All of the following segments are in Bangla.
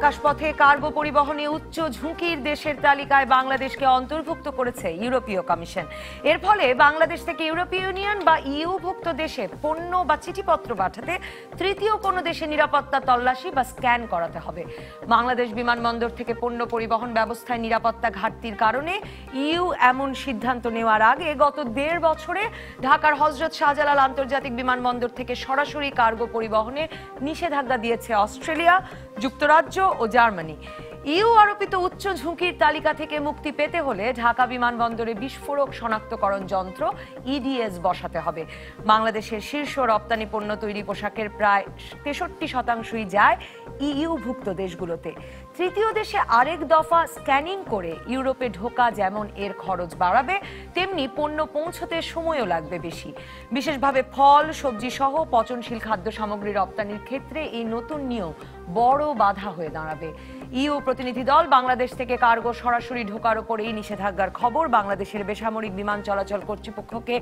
আকাশপথে কার্গো পরিবহনে উচ্চ ঝুঁকির দেশের তালিকায় বাংলাদেশকে অন্তর্ভুক্ত করেছে ইউরোপীয় কমিশন। এর ফলে বাংলাদেশ থেকে ইউরোপীয় ইউনিয়ন বা ইউভুক্ত দেশে পণ্য বা চিঠিপত্র পাঠাতে তৃতীয় কোনো দেশে নিরাপত্তা তল্লাশি বা স্ক্যান করাতে হবে। বাংলাদেশ বিমানবন্দর থেকে পণ্য পরিবহন ব্যবস্থায় নিরাপত্তা ঘাটতির কারণে ইউ এমন সিদ্ধান্ত নেওয়ার আগে গত ১.৫ বছরে ঢাকার হযরত শাহজালাল আন্তর্জাতিক বিমানবন্দর থেকে সরাসরি কার্গো পরিবহনে নিষেধাজ্ঞা দিয়েছে অস্ট্রেলিয়া, যুক্তরাজ্য ও জার্মানি। ইউ আরোপিত উচ্চ ঝুঁকির তালিকা থেকে মুক্তি পেতে হলে ঢাকা বিমানবন্দরে বিস্ফোরক শনাক্তকরণ যন্ত্র ইডিএস বসাতে হবে। বাংলাদেশের শীর্ষ রপ্তানি পণ্য তৈরি পোশাকের প্রায় ৬৩% যায় ইউভুক্ত দেশগুলোতে। তৃতীয় দেশে আরেক দফা স্ক্যানিং করে ইউরোপে ঢোকা যেমন এর খরচ বাড়াবে, তেমনি পণ্য পৌঁছতে সময়ও লাগবে বেশি। বিশেষভাবে ফল, সবজি সহ পচনশীল খাদ্য সামগ্রী রপ্তানির ক্ষেত্রে এই নতুন নিয়ম বড় বাধা হয়ে দাঁড়াবে। ইউ প্রতিনিধি দল বাংলাদেশ থেকে কার্গো সরাসরি ঢোকার ওপর এই নিষেধাজ্ঞার খবর বাংলাদেশের বেসামরিক বিমান চলাচল কর্তৃপক্ষকে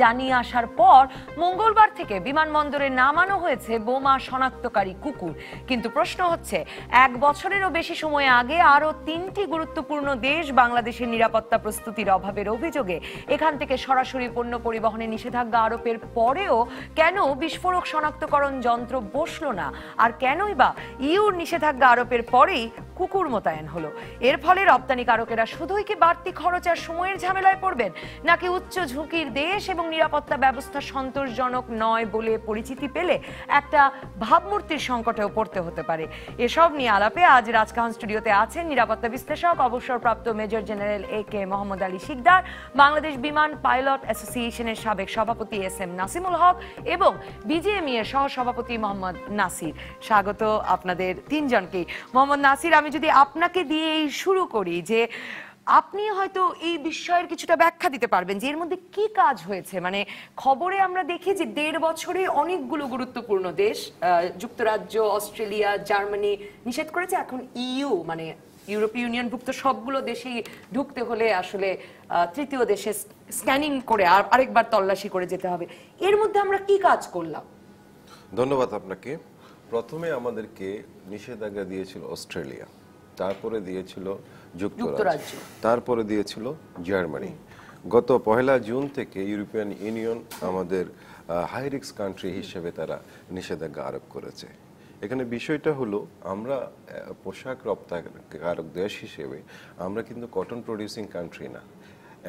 জানিয়ে আসার পর মঙ্গলবার থেকে বিমানবন্দরে নামানো হয়েছে বোমা শনাক্তকারী কুকুর। কিন্তু প্রশ্ন হচ্ছে, ১ বছরেরও বেশি সময় আগে আরও ৩টি গুরুত্বপূর্ণ দেশ বাংলাদেশের নিরাপত্তা প্রস্তুতির অভাবের অভিযোগে এখান থেকে সরাসরি পণ্য পরিবহনে নিষেধাজ্ঞা আরোপের পরেও কেন বিস্ফোরক শনাক্তকরণ যন্ত্র বসলো না, আর কেনই বা ইউর নিষেধাজ্ঞা আরোপের পরেই কুকুর মোতায়েন হলো? এর ফলে রপ্তানিকারকেরা শুধুই কি বাড়তি খরচ আর সময়ের ঝামেলায় পড়বেন, নাকি উচ্চ ঝুঁকির দেশ এবং নিরাপত্তা ব্যবস্থা সন্তোষজনক নয় বলে পরিচিতি পেলে একটা ভাবমূর্তির সংকটেও পড়তে হতে পারে? এসব নিয়ে আলাপে আজ রাজকাহন স্টুডিওতে আছেন নিরাপত্তা বিশ্লেষক, অবসরপ্রাপ্ত major general AK Mohammad Ali Shikdar, Bangladesh Biman pilot অ্যাসোসিয়েশনের সাবেক সভাপতি SM নাসিমুল হক এবং BGME এর সহসভাপতি মোহাম্মদ নাসির। স্বাগত আপনাদের তিনজনকেই। মোহাম্মদ নাসির, আমি যদি আপনাকে দিয়েই শুরু করি, যে আপনি হয়তো এই বিষয়ের কিছুটা ব্যাখ্যা দিতে পারবেন যে এর মধ্যে কি কাজ হয়েছে। মানে খবরে আমরা দেখি যে ১.৫ বছরে অনেকগুলো গুরুত্বপূর্ণ দেশ, যুক্তরাজ্য, অস্ট্রেলিয়া, জার্মানি নিষেধ করেছে। এখন ইউ মানে ইউরোপীয় ইউনিয়নভুক্ত সবগুলো দেশেই ঢুকতে হলে আসলে তৃতীয় দেশে স্ক্যানিং করে আরেকবার তল্লাশি করে যেতে হবে। এর মধ্যে আমরা কি কাজ করলাম? ধন্যবাদ আপনাকে। প্রথমে আমাদেরকে নিষেধাজ্ঞা দিয়েছিল অস্ট্রেলিয়া, তারপরে দিয়েছিল যুক্তরাজ্য, তারপরে দিয়েছিল জার্মানি। গত ১ জুন থেকে ইউরোপিয়ান ইউনিয়ন আমাদের হাই রিস্ক কান্ট্রি হিসেবে তারা নিষেধাজ্ঞা আরোপ করেছে। এখানে বিষয়টা হলো, আমরা পোশাক রপ্তানিকারক দেশ হিসেবে আমরা কিন্তু কটন প্রডিউসিং কান্ট্রি না।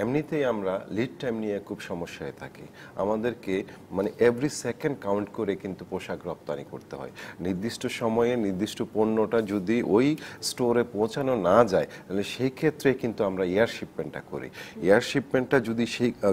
এমনিতেই আমরা লিড টাইম নিয়ে খুব সমস্যায় থাকি। আমাদেরকে মানে এভরি সেকেন্ড কাউন্ট করে কিন্তু পোশাক রপ্তানি করতে হয়। নির্দিষ্ট সময়ে নির্দিষ্ট পণ্যটা যদি ওই স্টোরে পৌঁছানো না যায়, তাহলে সেই ক্ষেত্রে কিন্তু আমরা এয়ার শিপমেন্টটা করি। এয়ার শিপমেন্টটা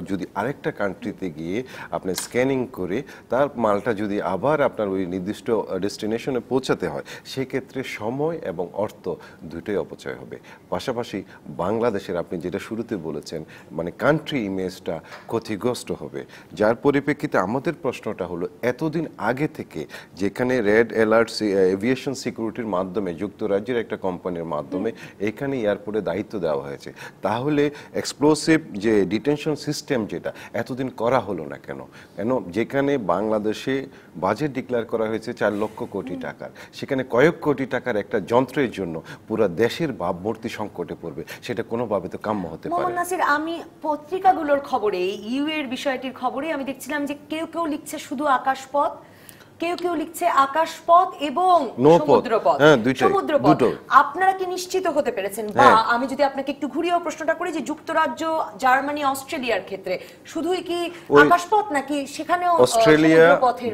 যদি আরেকটা কান্ট্রিতে গিয়ে আপনি স্ক্যানিং করে তার মালটা যদি আবার আপনার ওই নির্দিষ্ট ডেস্টিনেশনে পৌঁছাতে হয়, সেক্ষেত্রে সময় এবং অর্থ দুটোই অপচয় হবে। পাশাপাশি বাংলাদেশের, আপনি যেটা শুরুতে বলেছেন, মানে কান্ট্রি ইমেজটা ক্ষতিগ্রস্ত হবে। যার পরিপ্রেক্ষিতে আমাদের প্রশ্নটা হলো, এতদিন আগে থেকে যেখানে রেড অ্যালার্ট এভিয়েশন সিকিউরিটির মাধ্যমে যুক্তরাজ্যের একটা কোম্পানির মাধ্যমে এখানে এয়ারপোর্টে দায়িত্ব দেওয়া হয়েছে, তাহলে এক্সপ্লোসিভ যে ডিটেনশন সিস্টেম যেটা এতদিন করা হলো না কেন? যেখানে বাংলাদেশে বাজেট ডিক্লেয়ার করা হয়েছে ৪ লক্ষ কোটি টাকার, সেখানে কয়েক কোটি টাকার একটা যন্ত্রের জন্য পুরো দেশের ভাবমূর্তি সংকটে পড়বে, সেটা কোনোভাবে তো কাম্য হতে পারে না। আমি পত্রিকাগুলোর খবরে, ইউ এর বিষয়টির খবরে আমি দেখছিলাম যে কেউ কেউ লিখছে শুধু আকাশপথ, কেউ কেউ লিখছে আকাশপথ এবং সমুদ্রপথ। সমুদ্রপথ আপনারা কি নিশ্চিত হতে পেরেছেন? বা আমি যদি আপনাকে একটু ঘুরিয়েও প্রশ্নটা করি, যে যুক্তরাজ্য, জার্মানি, অস্ট্রেলিয়ার ক্ষেত্রে শুধুই কি আকাশপথ, নাকি সেখানেও অস্ট্রেলিয়া,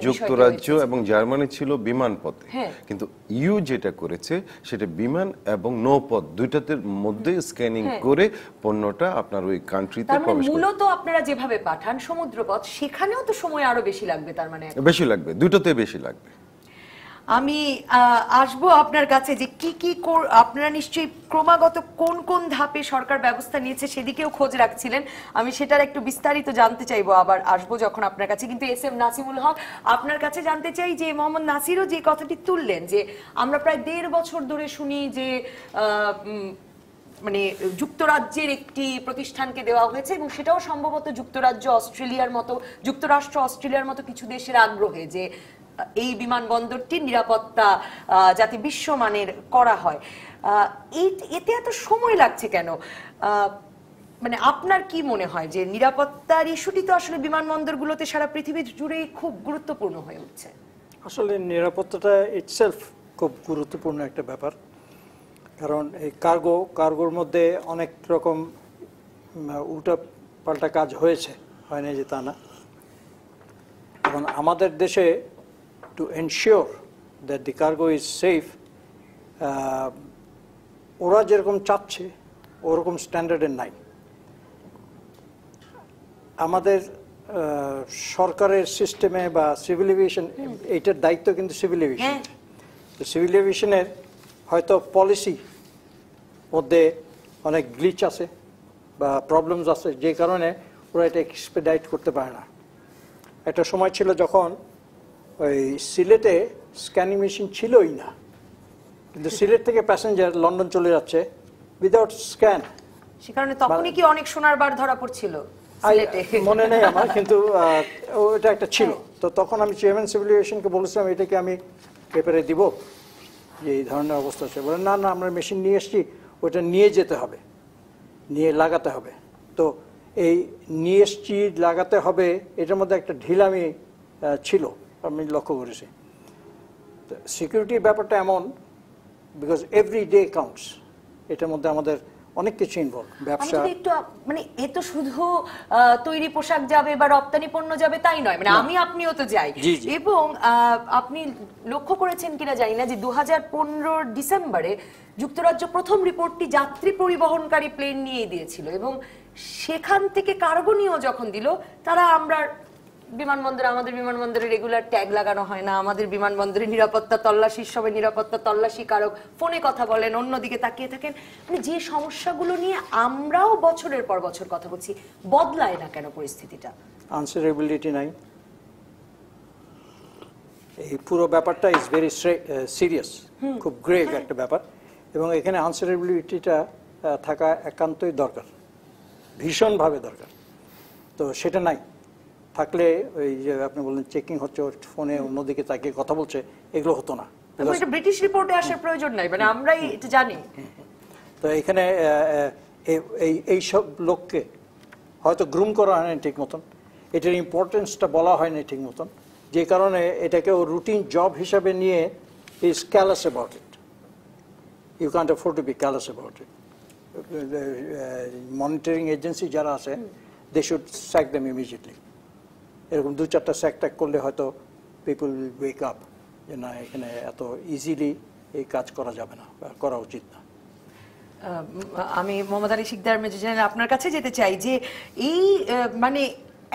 যুক্তরাজ্য এবং জার্মানি ছিল বিমান পথে, কিন্তু ইউ যেটা করেছে সেটা বিমান এবং নৌপথ দুইটাতে মধ্যে স্ক্যানিং করে পণ্যটা আপনার ওই কান্ট্রিতে প্রবেশ করে। মূলত আপনারা যেভাবে পাঠান সমুদ্রপথ, সেখানেও তো সময় আরো বেশি লাগবে। তার মানে বেশি লাগবে, দুটোতে বেশি লাগবে। আমি আসবো আপনার কাছে যে কি কি আপনারা নিশ্চয়ই ক্রমাগত কোন কোন ধাপে সরকার ব্যবস্থা নিয়েছে সেদিকেও খোঁজ রাখছিলেন। আমি সেটার একটু বিস্তারিত জানতে চাইবো, আবার আসবো যখন আপনার কাছে। কিন্তু SM নাসিমুল হক, আপনার কাছে জানতে চাই যে মোহাম্মদ নাসিরও যে কথাটি তুললেন, যে আমরা প্রায় ১.৫ বছর ধরে শুনি যে মানে যুক্তরাজ্যের একটি প্রতিষ্ঠানকে দেওয়া হয়েছে, এবং সেটাও সম্ভবত যুক্তরাষ্ট্র অস্ট্রেলিয়ার মতো কিছু দেশের আগ্রহে, যে এই বিমানবন্দরটির নিরাপত্তা যাতে বিশ্বমানের করা হয়, এতে এত সময় লাগছে কেন? মানে আপনার কি মনে হয় যে নিরাপত্তার ইস্যুটি তো আসলে বিমানবন্দরগুলোতে সারা পৃথিবী জুড়েই খুব গুরুত্বপূর্ণ হয়ে উঠছে? আসলে নিরাপত্তাটা ইটসেলফ খুব গুরুত্বপূর্ণ একটা ব্যাপার, কারণ এই কার্গোর মধ্যে অনেক রকম উল্টা পাল্টা কাজ হয়েছে, হয় না যে তা না। এখন আমাদের দেশে to ensure that the cargo is safe, ওরা যেরকম চাচ্ছে ওরকম স্ট্যান্ডার্ডের নাই। আমাদের সরকারের সিস্টেমে বা সিভিল এভিয়েশন, এইটার দায়িত্ব কিন্তু সিভিল এভিয়েশন। তো সিভিল এভিয়েশনের হয়তো পলিসি মধ্যে অনেক গ্লিচ আছে বা প্রবলেমস আছে, যে কারণে ওরা এটা এক্সপেডাইট করতে পারে না। একটা সময় ছিল যখন ওই সিলেটে স্ক্যানিং মেশিন ছিলই না, কিন্তু সিলেট থেকে প্যাসেঞ্জার লন্ডন চলে যাচ্ছে উইদাউট স্ক্যান। সে কারণে তখনই কি অনেক সোনার বার ধরা পড়ছিল সিলেটে? মনে নেই আমার, কিন্তু ওটা একটা ছিল। তো তখন আমি চেয়ারম্যান সিভিল এভিয়েশনকে বলেছিলাম এটাকে আমি পেপারে দিব যে এই ধরনের অবস্থা আছে। বলে না না, আমরা মেশিন নিয়ে এসেছি, ওটা নিয়ে যেতে হবে, নিয়ে লাগাতে হবে। তো এই নিয়ে এসছি লাগাতে হবে, এটার মধ্যে একটা ঢিলামি ছিল, আমি লক্ষ্য করেছি। তো সিকিউরিটির ব্যাপারটা এমন, বিকজ এভরি ডে কাউন্টস, এটার মধ্যে আমাদের অনেক কিছু ইনভলভ। ব্যবসা একটু মানে এ তো শুধু তৈরি পোশাক যাবে বা রপ্তানি পণ্য যাবে তাই নয়, মানে আমি আপনিও তো যাই। এবং আপনি লক্ষ্য করেছেন কিনা জানি না যে 2015 ডিসেম্বরে যুক্তরাজ্য প্রথম রিপোর্টটি যাত্রী পরিবহনকারী প্লেন নিয়ে দিয়েছিল, এবং সেখান থেকে কার্গো নিয়েও যখন দিল, তারা আমাদের বিমানবন্দরে রেগুলার ট্যাগ লাগানো হয় না, আমাদের বিমানবন্দরে নিরাপত্তা তল্লাশির সময় নিরাপত্তা তল্লাশি কারক ফোনে কথা বলেন, অন্যদিকে তাকিয়ে থাকেন। মানে যে সমস্যাগুলো নিয়ে আমরাও বছরের পর বছর কথা বলছি, বদলায় না কেন পরিস্থিতিটা? আনসারেবিলিটি নাই। এই পুরো ব্যাপারটা ইজ ভেরি সিরিয়াস, খুব গ্রেভ একটা ব্যাপার, এবং এখানে আনসারেবিলিটিটা থাকা একান্তই দরকার, ভীষণভাবে দরকার। তো সেটা নাই। থাকলে ওই যে আপনি বললেন চেকিং হচ্ছে, ফোনে অন্যদিকে তাকিয়ে কথা বলছে, এগুলো হতো না। ব্রিটিশ রিপোর্টে আসার প্রয়োজন নাই, মানে আমরাই এটা জানি। তো এখানে এই সব লোককে হয়তো গ্রুম করা হয় না ঠিক মতন, এটার ইম্পর্টেন্সটা বলা হয় না ঠিক মতন, যে কারণে এটাকে ও রুটিন জব হিসাবে নিয়ে is callous about it. You can't afford to be callous about it. Monitoring agency যারা আছে, they should sack them immediately. এরকম 2-4টা স্যাক ট্যাক করলে হয়তো পিপল উইল ওয়েক আপ যে না, এখানে এত ইজিলি এই কাজ করা যাবে না, করা উচিত না। আমি মোহাম্মদ আলী শিকদার মেজর জেনারেল আপনার কাছে যেতে চাই যে এই মানে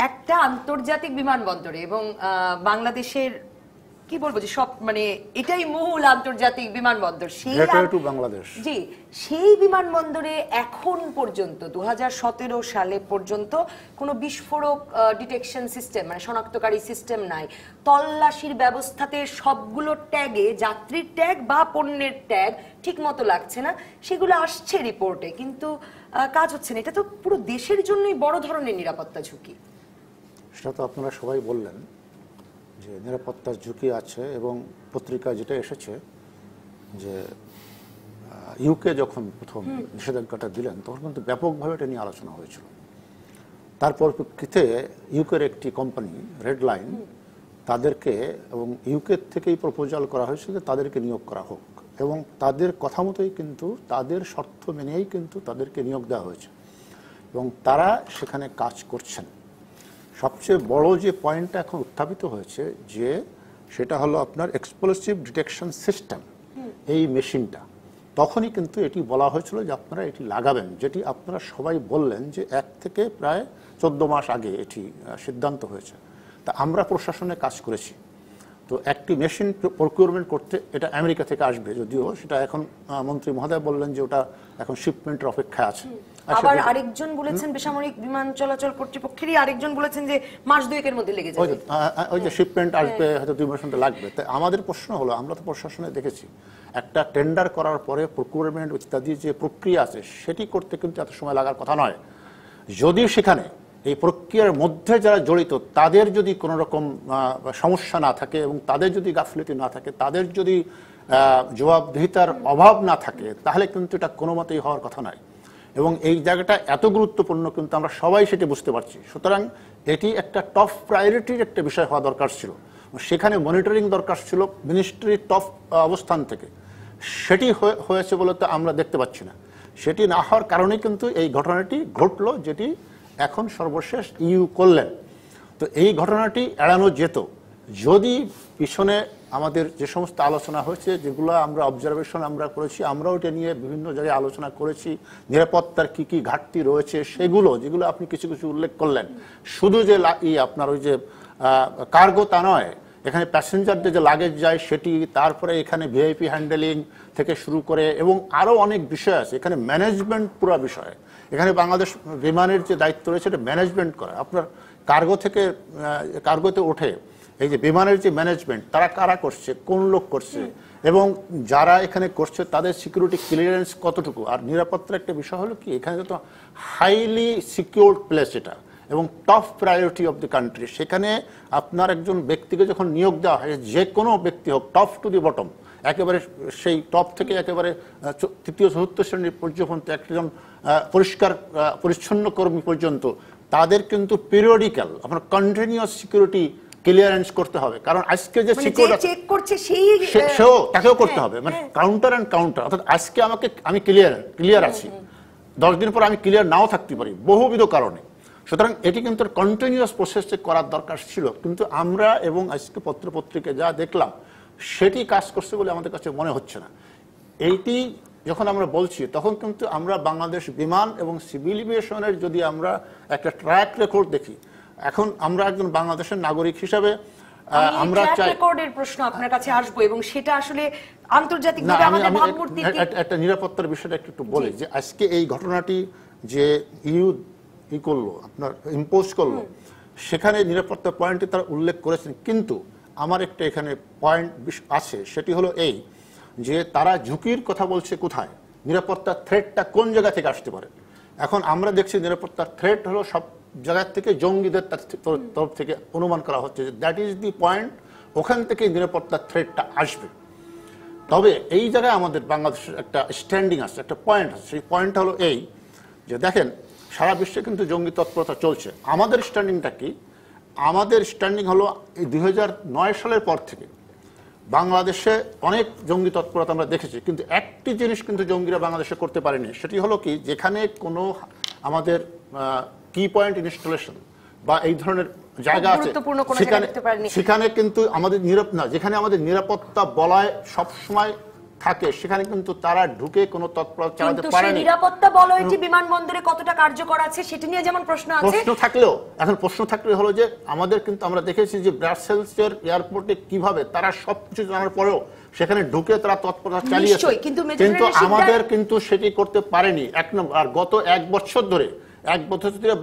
একটা আন্তর্জাতিক বিমানবন্দরে এবং বাংলাদেশের কি বলবো যে সব মানে এটাই মূল আন্তর্জাতিক বিমানবন্দর, সেই বিমানবন্দরে এখন পর্যন্ত 2017 সালে পর্যন্ত কোনো বিস্ফোরক ডিটেকশন সিস্টেম মানে শনাক্তকারী সিস্টেম নাই। তল্লাশির ব্যবস্থাতে সবগুলো ট্যাগে যাত্রীর ট্যাগ বা পণ্যের ট্যাগ ঠিক মতো লাগছে না, সেগুলো আসছে রিপোর্টে, কিন্তু কাজ হচ্ছে না। এটা তো পুরো দেশের জন্যই বড় ধরনের নিরাপত্তা ঝুঁকি। সেটা তো আপনারা সবাই বললেন যে নিরাপত্তার ঝুঁকি আছে, এবং পত্রিকায় যেটা এসেছে যে ইউকে যখন প্রথম নিষেধাজ্ঞাটা দিলেন তখন কিন্তু ব্যাপকভাবে এটা নিয়ে আলোচনা হয়েছিল। তারপর প্রেক্ষিতে ইউকের একটি কোম্পানি রেড লাইন, তাদেরকে এবং ইউকে থেকেই প্রপোজাল করা হয়েছিল যে তাদেরকে নিয়োগ করা হোক, এবং তাদের কথা মতোই কিন্তু তাদের শর্ত মেনেই কিন্তু তাদেরকে নিয়োগ দেওয়া হয়েছে, এবং তারা সেখানে কাজ করছেন। সবচেয়ে বড় যে পয়েন্টটা এখন উত্থাপিত হয়েছে যে সেটা হলো আপনার এক্সপ্লোসিভ ডিটেকশন সিস্টেম, এই মেশিনটা। তখনই কিন্তু এটি বলা হয়েছিল যে আপনারা এটি লাগাবেন, যেটি আপনারা সবাই বললেন যে 1 থেকে প্রায় 14 মাস আগে এটি সিদ্ধান্ত হয়েছে। তা আমরা প্রশাসনে কাজ করেছি। তো একটি মেশিন প্রকিউরমেন্ট করতে এটা আমেরিকা থেকে আসবে, যদিও সেটা এখন মন্ত্রী মহোদয় বললেন যে ওটা এখন শিপমেন্টের অপেক্ষায় আছে। আবার আরেকজন বলেছেন বেসামরিক বিমান চলাচল কর্তৃপক্ষেরই আরেকজন বলেছেন যে মাস 2 এর মধ্যে লেগে যাবে। ওই যে শিপমেন্ট আসবে হয়তো 2 মাস মধ্যে লাগবে। তাই আমাদের প্রশ্ন হলো, আমরা তো প্রশাসনে দেখেছি একটা টেন্ডার করার পরে প্রকিউরমেন্ট ইত্যাদি যে প্রক্রিয়া আছে সেটি করতে কিন্তু এত সময় লাগার কথা নয়। যদি সেখানে এই প্রক্রিয়ার মধ্যে যারা জড়িত তাদের যদি কোনো রকম সমস্যা না থাকে এবং তাদের যদি গাফিলতি না থাকে, তাদের যদি জবাবদিহিতার অভাব না থাকে, তাহলে কিন্তু এটা কোনো মতেই হওয়ার কথা নয়। এবং এই জায়গাটা এত গুরুত্বপূর্ণ কিন্তু আমরা সবাই সেটা বুঝতে পারছি। সুতরাং এটি একটা টপ প্রায়োরিটির একটা বিষয় হওয়া দরকার ছিল, সেখানে মনিটরিং দরকার ছিল মিনিস্ট্রির টপ অবস্থান থেকে। সেটি হয়েছে বলে তো আমরা দেখতে পাচ্ছি না। সেটি না হওয়ার কারণে কিন্তু এই ঘটনাটি ঘটলো, যেটি এখন সর্বশেষ ইউ করলেন। তো এই ঘটনাটি এড়ানো যেত যদি পিছনে আমাদের যে সমস্ত আলোচনা হয়েছে, যেগুলো আমরা অবজারভেশন আমরা করেছি, আমরাও এটা নিয়ে বিভিন্ন জায়গায় আলোচনা করেছি, নিরাপত্তার কি কি ঘাটতি রয়েছে সেগুলো, যেগুলো আপনি কিছু কিছু উল্লেখ করলেন। শুধু যে আপনার ওই যে কার্গো তা নয়, এখানে প্যাসেঞ্জারদের যে লাগেজ যায় সেটি, তারপরে এখানে ভিআইপি হ্যান্ডেলিং থেকে শুরু করে এবং আরও অনেক বিষয় আছে। এখানে ম্যানেজমেন্ট পুরো বিষয়, এখানে বাংলাদেশ বিমানের যে দায়িত্ব রয়েছে এটা ম্যানেজমেন্ট করা। আপনার কার্গো থেকে কার্গোতে ওঠে এই যে বিমানের যে ম্যানেজমেন্ট, তারা কারা করছে, কোন লোক করছে, এবং যারা এখানে করছে তাদের সিকিউরিটি ক্লিয়ারেন্স কতটুকু। আর নিরাপত্তার একটা বিষয় হলো কি, এখানে তো হাইলি সিকিউরড প্লেস এটা এবং top priority of the country. সেখানে আপনার একজন ব্যক্তিকে যখন নিয়োগ দেওয়া হয়, যে কোনো ব্যক্তি হোক, টপ টু দি বটম, একেবারে সেই টপ থেকে একেবারে তৃতীয় চতুর্থ শ্রেণীর পর্যন্ত একজন পরিষ্কার পরিচ্ছন্ন কর্মী পর্যন্ত, তাদের কিন্তু পিরিয়ডিক্যাল আপনার কন্টিনিউয়াস সিকিউরিটি ক্লিয়ারেন্স করতে হবে। কারণ আজকে যে সিকিউরিটি চেক করছে সেও তাকেও করতে হবে, মানে কাউন্টার অ্যান্ড কাউন্টার। অর্থাৎ আজকে আমি ক্লিয়ার আছি, 10 দিন পর আমি ক্লিয়ার নাও থাকতে পারি বহুবিধ কারণে। সুতরাং এটি কিন্তু কন্টিনিউয়াস প্রসেসে করার দরকার ছিল, কিন্তু আমরা এবং আজকে পত্রপত্রিকায় যা দেখলাম সেটি কাজ করছে বলে আমাদের কাছে মনে হচ্ছে না। এইটি যখন আমরা বলছি তখন কিন্তু আমরা বাংলাদেশ বিমান এবং সিভিল এভিয়েশনের যদি আমরা একটা ট্র্যাক রেকর্ড দেখি, এখন আমরা একজন বাংলাদেশের নাগরিক হিসাবে আমরা চাই রেকর্ডের প্রশ্ন আপনার কাছে আসবো, এবং সেটা আসলে আন্তর্জাতিকভাবে আমাদের ভাবমূর্তি একটা নিরাপত্তার বিষয়টা একটু বলি যে আজকে এই ঘটনাটি যে ইউ করলো, আপনার ইম্পোজ করলো, সেখানে নিরাপত্তা পয়েন্টে তারা উল্লেখ করেছেন। কিন্তু আমার একটা এখানে পয়েন্ট আছে, সেটি হলো এই যে তারা ঝুঁকির কথা বলছে কোথায়, নিরাপত্তার থ্রেটটা কোন জায়গা থেকে আসতে পারে। এখন আমরা দেখছি নিরাপত্তার থ্রেট হলো সব জায়গা থেকে, জঙ্গিদের তরফ থেকে অনুমান করা হচ্ছে যে দ্যাট ইজ দি পয়েন্ট, ওখান থেকে নিরাপত্তার থ্রেটটা আসবে। তবে এই জায়গায় আমাদের বাংলাদেশের একটা স্ট্যান্ডিং আছে, একটা পয়েন্ট আছে। সেই পয়েন্টটা হলো এই যে দেখেন সারা বিশ্বে কিন্তু জঙ্গি তৎপরতা চলছে। আমাদের স্ট্যান্ডিংটা কি? আমাদের স্ট্যান্ডিং হলো এই 2009 সালের পর থেকে বাংলাদেশে অনেক জঙ্গি তৎপরতা আমরা দেখেছি, কিন্তু একটি জিনিস কিন্তু জঙ্গিরা বাংলাদেশে করতে পারেনি। সেটি হলো কি, যেখানে কোনো আমাদের কি পয়েন্ট ইনস্টলেশন বা এই ধরনের জায়গা আছে সেখানে কিন্তু আমাদের যেখানে আমাদের নিরাপত্তা বলয় সবসময় থাকে, সেখানে কিন্তু তারা ঢুকে কোনো তৎপরতা চালাতে পারে না। নিরাপত্তা বলয়টি বিমানবন্দরে কতটা কার্যকর আছে সেটা নিয়ে যেমন প্রশ্ন আছে, প্রশ্ন থাকলেও এখন প্রশ্ন থাকলে হলো যে আমাদের কিন্তু আমরা দেখেছি যে ব্রাসেলসের এয়ারপোর্টে কিভাবে তারা সবকিছু জানার পরেও সেখানে ঢুকে তারা তৎপরতা চালিয়েছে, কিন্তু আমাদের কিন্তু সেটি করতে পারেনি। এক নম্বর, আর গত 1 বছর ধরে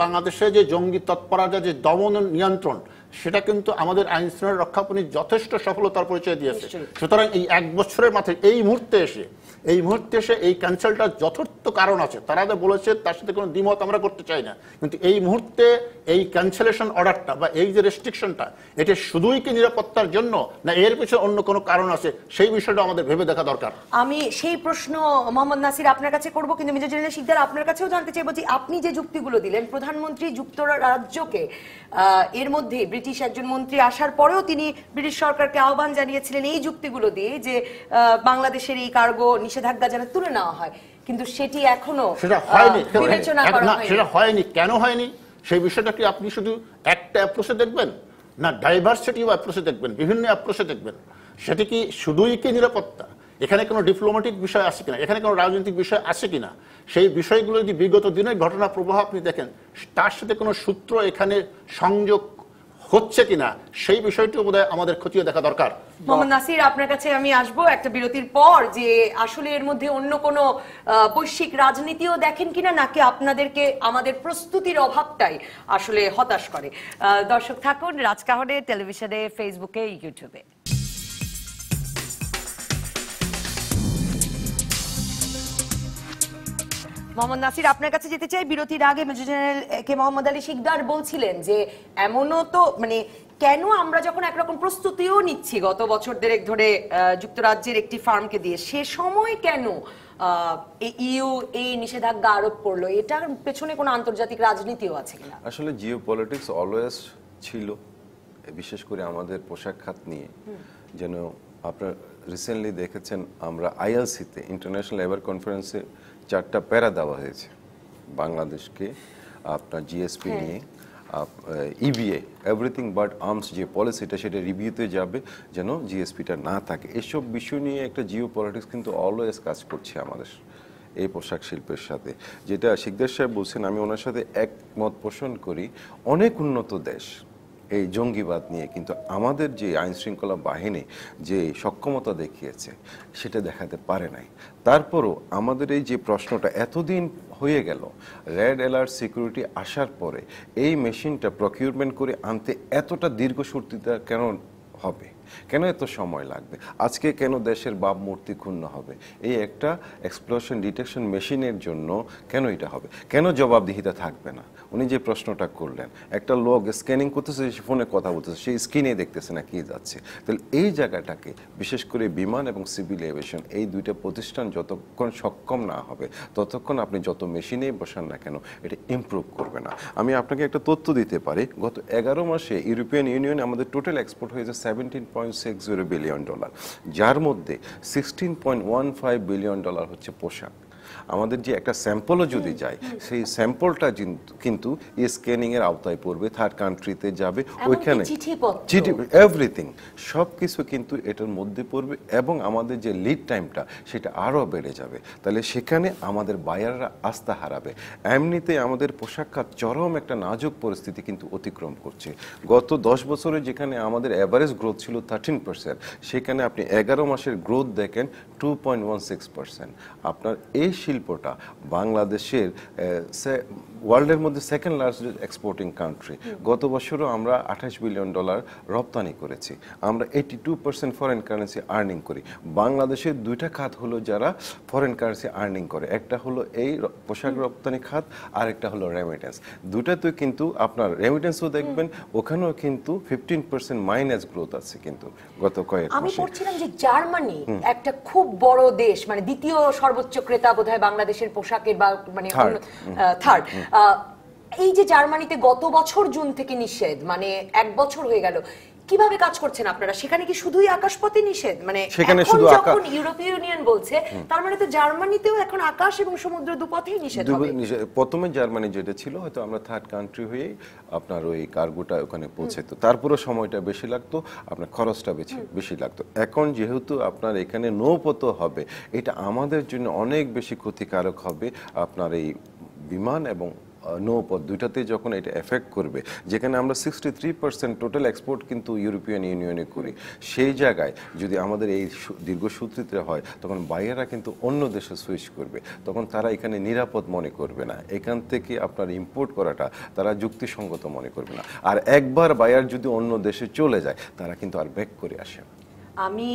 বাংলাদেশে যে জঙ্গি তৎপরতা, যে দমন নিয়ন্ত্রণ, সেটা কিন্তু আমাদের আইন শৃঙ্খলা রক্ষাকারী যথেষ্ট সফলতার পরিচয় দিয়েছে। সুতরাং এই 1 বছরের মাথায় এই মুহূর্তে এসে এই ক্যান্সেলটার যথার্থ কারণ আছে, তারা যা বলেছে তার সাথে কোনো দ্বিমত আমরা করতে চাই না, কিন্তু এই মুহূর্তে এই ক্যান্সেলেশন অর্ডারটা বা এই যে রেস্ট্রিকশনটা, এটা শুধুই কি নিরাপত্তার জন্য না এর পিছনে অন্য কোনো কারণ আছে, সেই বিষয়টা আমাদের ভেবে দেখা দরকার। আমি সেই প্রশ্ন মোহাম্মদ নাসির আপনার কাছে করব, কিন্তু মেজর জেনারেল শিকদার আপনার কাছেও জানতে চাইবো যে আপনি যে যুক্তিগুলো দিলেন, প্রধানমন্ত্রী যুক্তরাজ্যকে এর মধ্যে ব্রিটিশ একজন মন্ত্রী আসার পরেও তিনি ব্রিটিশ সরকারকে আহ্বান জানিয়েছিলেন এই যুক্তিগুলো দিয়ে যে বাংলাদেশের এই কার্গো নিষেধাজ্ঞা যেন তুলে নেওয়া হয়, কিন্তু সেটি এখনো সেটা হয়নি। কেন হয়নি সেই বিষয়টা কি আপনি শুধু একটা অ্যাপ্রোচে দেখবেন না ডাইভার্সিটি অ্যাপ্রোচে দেখবেন, বিভিন্ন অ্যাপ্রোচে দেখবেন? সেটি কি শুধুই কি নিরাপত্তা, এখানে কোনো ডিপ্লোম্যাটিক বিষয় আছে কিনা, এখানে কোনো রাজনৈতিক বিষয় আছে কিনা, সেই বিষয়গুলো যদি বিগত দিনের ঘটনা প্রবাহ আপনি দেখেন, তার সাথে কোনো সূত্র এখানে সংযোগ হচ্ছে কিনা, সেই বিষয়টি বোধহয় আমাদের খতিয়ে দেখা দরকার। মোহাম্মদ নাসির আপনার কাছে আমি আসবো একটা বিরতির পর, যে আসলে এর মধ্যে অন্য কোনো বৈশ্বিক রাজনীতিও দেখেন কিনা, নাকি আপনাদেরকে আমাদের প্রস্তুতির অভাবটাই আসলে হতাশ করে। দর্শক থাকুন রাজকাহনে টেলিভিশনে, ফেসবুকে, ইউটিউবে। মোহাম্মদ নাসির, আপনার কাছে যেতে চাই। বিরতির আগে মেজর জেনারেল কে মোহাম্মদ আলী শিকদার বলছিলেন যে এমনও তো মানে কেন আমরা যখন একরকম প্রস্তুতিও নিচ্ছি গত বছর দেড়েক ধরে যুক্তরাজ্যের একটি ফার্মকে দিয়ে, সে সময় কেন ইউ এই নিষেধাজ্ঞা আরোপ করলো? এটার পেছনে কোনো আন্তর্জাতিক রাজনীতিও আছে কিনা? আসলে জিও পলিটিক্স অলওয়েজ ছিল, বিশেষ করে আমাদের পোশাক খাত নিয়ে। যেন আপনার রিসেন্টলি দেখেছেন আমরা আইএলসিতে ইন্টারন্যাশনাল লেবার কনফারেন্সে 4টা প্যারা দেওয়া হয়েছে বাংলাদেশকে, আপনার জিএসপি নিয়ে, ইবিএ এভরিথিং বাট আর্মস যে পলিসিটা সেটা রিভিউতে যাবে যেন জিএসপিটা না থাকে। এসব বিষয় নিয়ে একটা জিও পলিটিক্স কিন্তু অলওয়েজ কাজ করছে আমাদের এই পোশাক শিল্পের সাথে। যেটা শিকদার সাহেব বলছেন, আমি ওনার সাথে একমত পোষণ করি। অনেক উন্নত দেশ এই জঙ্গিবাদ নিয়ে কিন্তু আমাদের যে আইন শৃঙ্খলা বাহিনী যে সক্ষমতা দেখিয়েছে সেটা দেখাতে পারে নাই। তারপরও আমাদের এই যে প্রশ্নটা এতদিন হয়ে গেল, রেড অ্যালার্ট সিকিউরিটি আসার পরে এই মেশিনটা প্রকিউরমেন্ট করে আনতে এতটা দীর্ঘসূত্রিতা কেন হবে, কেন এত সময় লাগবে, আজকে কেন দেশের ভাবমূর্তি ক্ষুণ্ণ হবে? এই একটা এক্সপ্লোশন ডিটেকশন মেশিনের জন্য কেন এটা হবে? কেন জবাবদিহিতা থাকবে না? উনি যে প্রশ্নটা করলেন, একটা লোক স্ক্যানিং করতেছে, ফোনে কথা বলতেছে, সেই স্ক্রিনে দেখতেছে না কি যাচ্ছে। তাহলে এই জায়গাটাকে বিশেষ করে বিমান এবং সিভিল এভিয়েশন এই দুইটা প্রতিষ্ঠান যতক্ষণ সক্ষম না হবে ততক্ষণ আপনি যত মেশিনেই বসান না কেন এটা ইমপ্রুভ করবে না। আমি আপনাকে একটা তথ্য দিতে পারি, গত 11 মাসে ইউরোপিয়ান ইউনিয়নে আমাদের টোটাল এক্সপোর্ট হয়েছে $17.60 বিলিয়ন, যার মধ্যে $16.15 বিলিয়ন হচ্ছে পোশাক। আমাদের যে একটা স্যাম্পলও যদি যায় সেই স্যাম্পলটা কিন্তু স্ক্যানিং এর আওতায় পড়বে, থার্ড কান্ট্রিতে যাবে, ওইখানে চিঠি এভরিথিং সব কিছু কিন্তু এটার মধ্যে পড়বে এবং আমাদের যে লিড টাইমটা সেটা আরও বেড়ে যাবে। তাহলে সেখানে আমাদের বায়াররা আস্থা হারাবে। এমনিতে আমাদের পোশাক খাত চরম একটা নাজুক পরিস্থিতি কিন্তু অতিক্রম করছে। গত 10 বছরে যেখানে আমাদের অ্যাভারেজ গ্রোথ ছিল 13%, সেখানে আপনি 11 মাসের গ্রোথ দেখেন 2.16%। আপনার এই শিল্পটা বাংলাদেশের ওয়ার্ল্ডের মধ্যে সেকেন্ড লার্জেস্ট এক্সপোর্টিং কান্ট্রি। গত বছরও আমরা $28 বিলিয়ন রপ্তানি করেছি। আমরা 82% ফরেন কারেন্সি আর্নিং করি। বাংলাদেশের দুইটা খাত হলো যারা ফরেন কারেন্সি আর্নিং করে, একটা হলো এই পোশাক রপ্তানি খাত আর একটা হলো রেমিটেন্স। দুটাতে কিন্তু আপনার রেমিটেন্সও দেখবেন ওখানেও কিন্তু 15% মাইনাস গ্রোথ আছে কিন্তু গত কয়েক মাসে। আমি পড়ছিলাম যে জার্মানি একটা খুব বড় দেশ, মানে দ্বিতীয় সর্বোচ্চ ক্রেতা বোধহয় বাংলাদেশের পোশাকের, বা মানে থার্ড। এই যে জার্মানিতে গত বছর জুন থেকে নিষেধ, মানে 1 বছর হয়ে গেল, কিভাবে কাজ করছেন আপনারা? সেখানে কি শুধুই আকাশপথে নিষেধ? মানে সেখানে এখন শুধু যখন ইউরোপীয় ইউনিয়ন বলছে তার মানে তো জার্মানিতেও এখন আকাশ এবং সমুদ্র দুপথেই নিষেধ হবে। প্রথমে জার্মানি যেটা ছিল হয়তো আমরা থার্ড কান্ট্রি হয়ে আপনার ওই কার্গোটা ওখানে পৌঁছাতো, তারপরে সময়টা বেশি লাগতো, আপনার খরচটা বেশি লাগতো। এখন যেহেতু আপনার এখানে নৌপথ হবে, এটা আমাদের জন্য অনেক বেশি ক্ষতিকারক হবে। আপনার এই বিমান এবং নৌপথ দুইটাতে যখন এটা এফেক্ট করবে, যেখানে আমরা 63% টোটাল এক্সপোর্ট কিন্তু ইউরোপিয়ান ইউনিয়নে করি, সেই জায়গায় যদি আমাদের এই দীর্ঘসূত্রিতা হয় তখন বাইরেরা কিন্তু অন্য দেশে সুইচ করবে, তখন তারা এখানে নিরাপদ মনে করবে না, এখান থেকে আপনার ইম্পোর্ট করাটা তারা যুক্তিসঙ্গত মনে করবে না। আর একবার বায়ার যদি অন্য দেশে চলে যায় তারা কিন্তু আর ব্যাক করে আসে না। আমি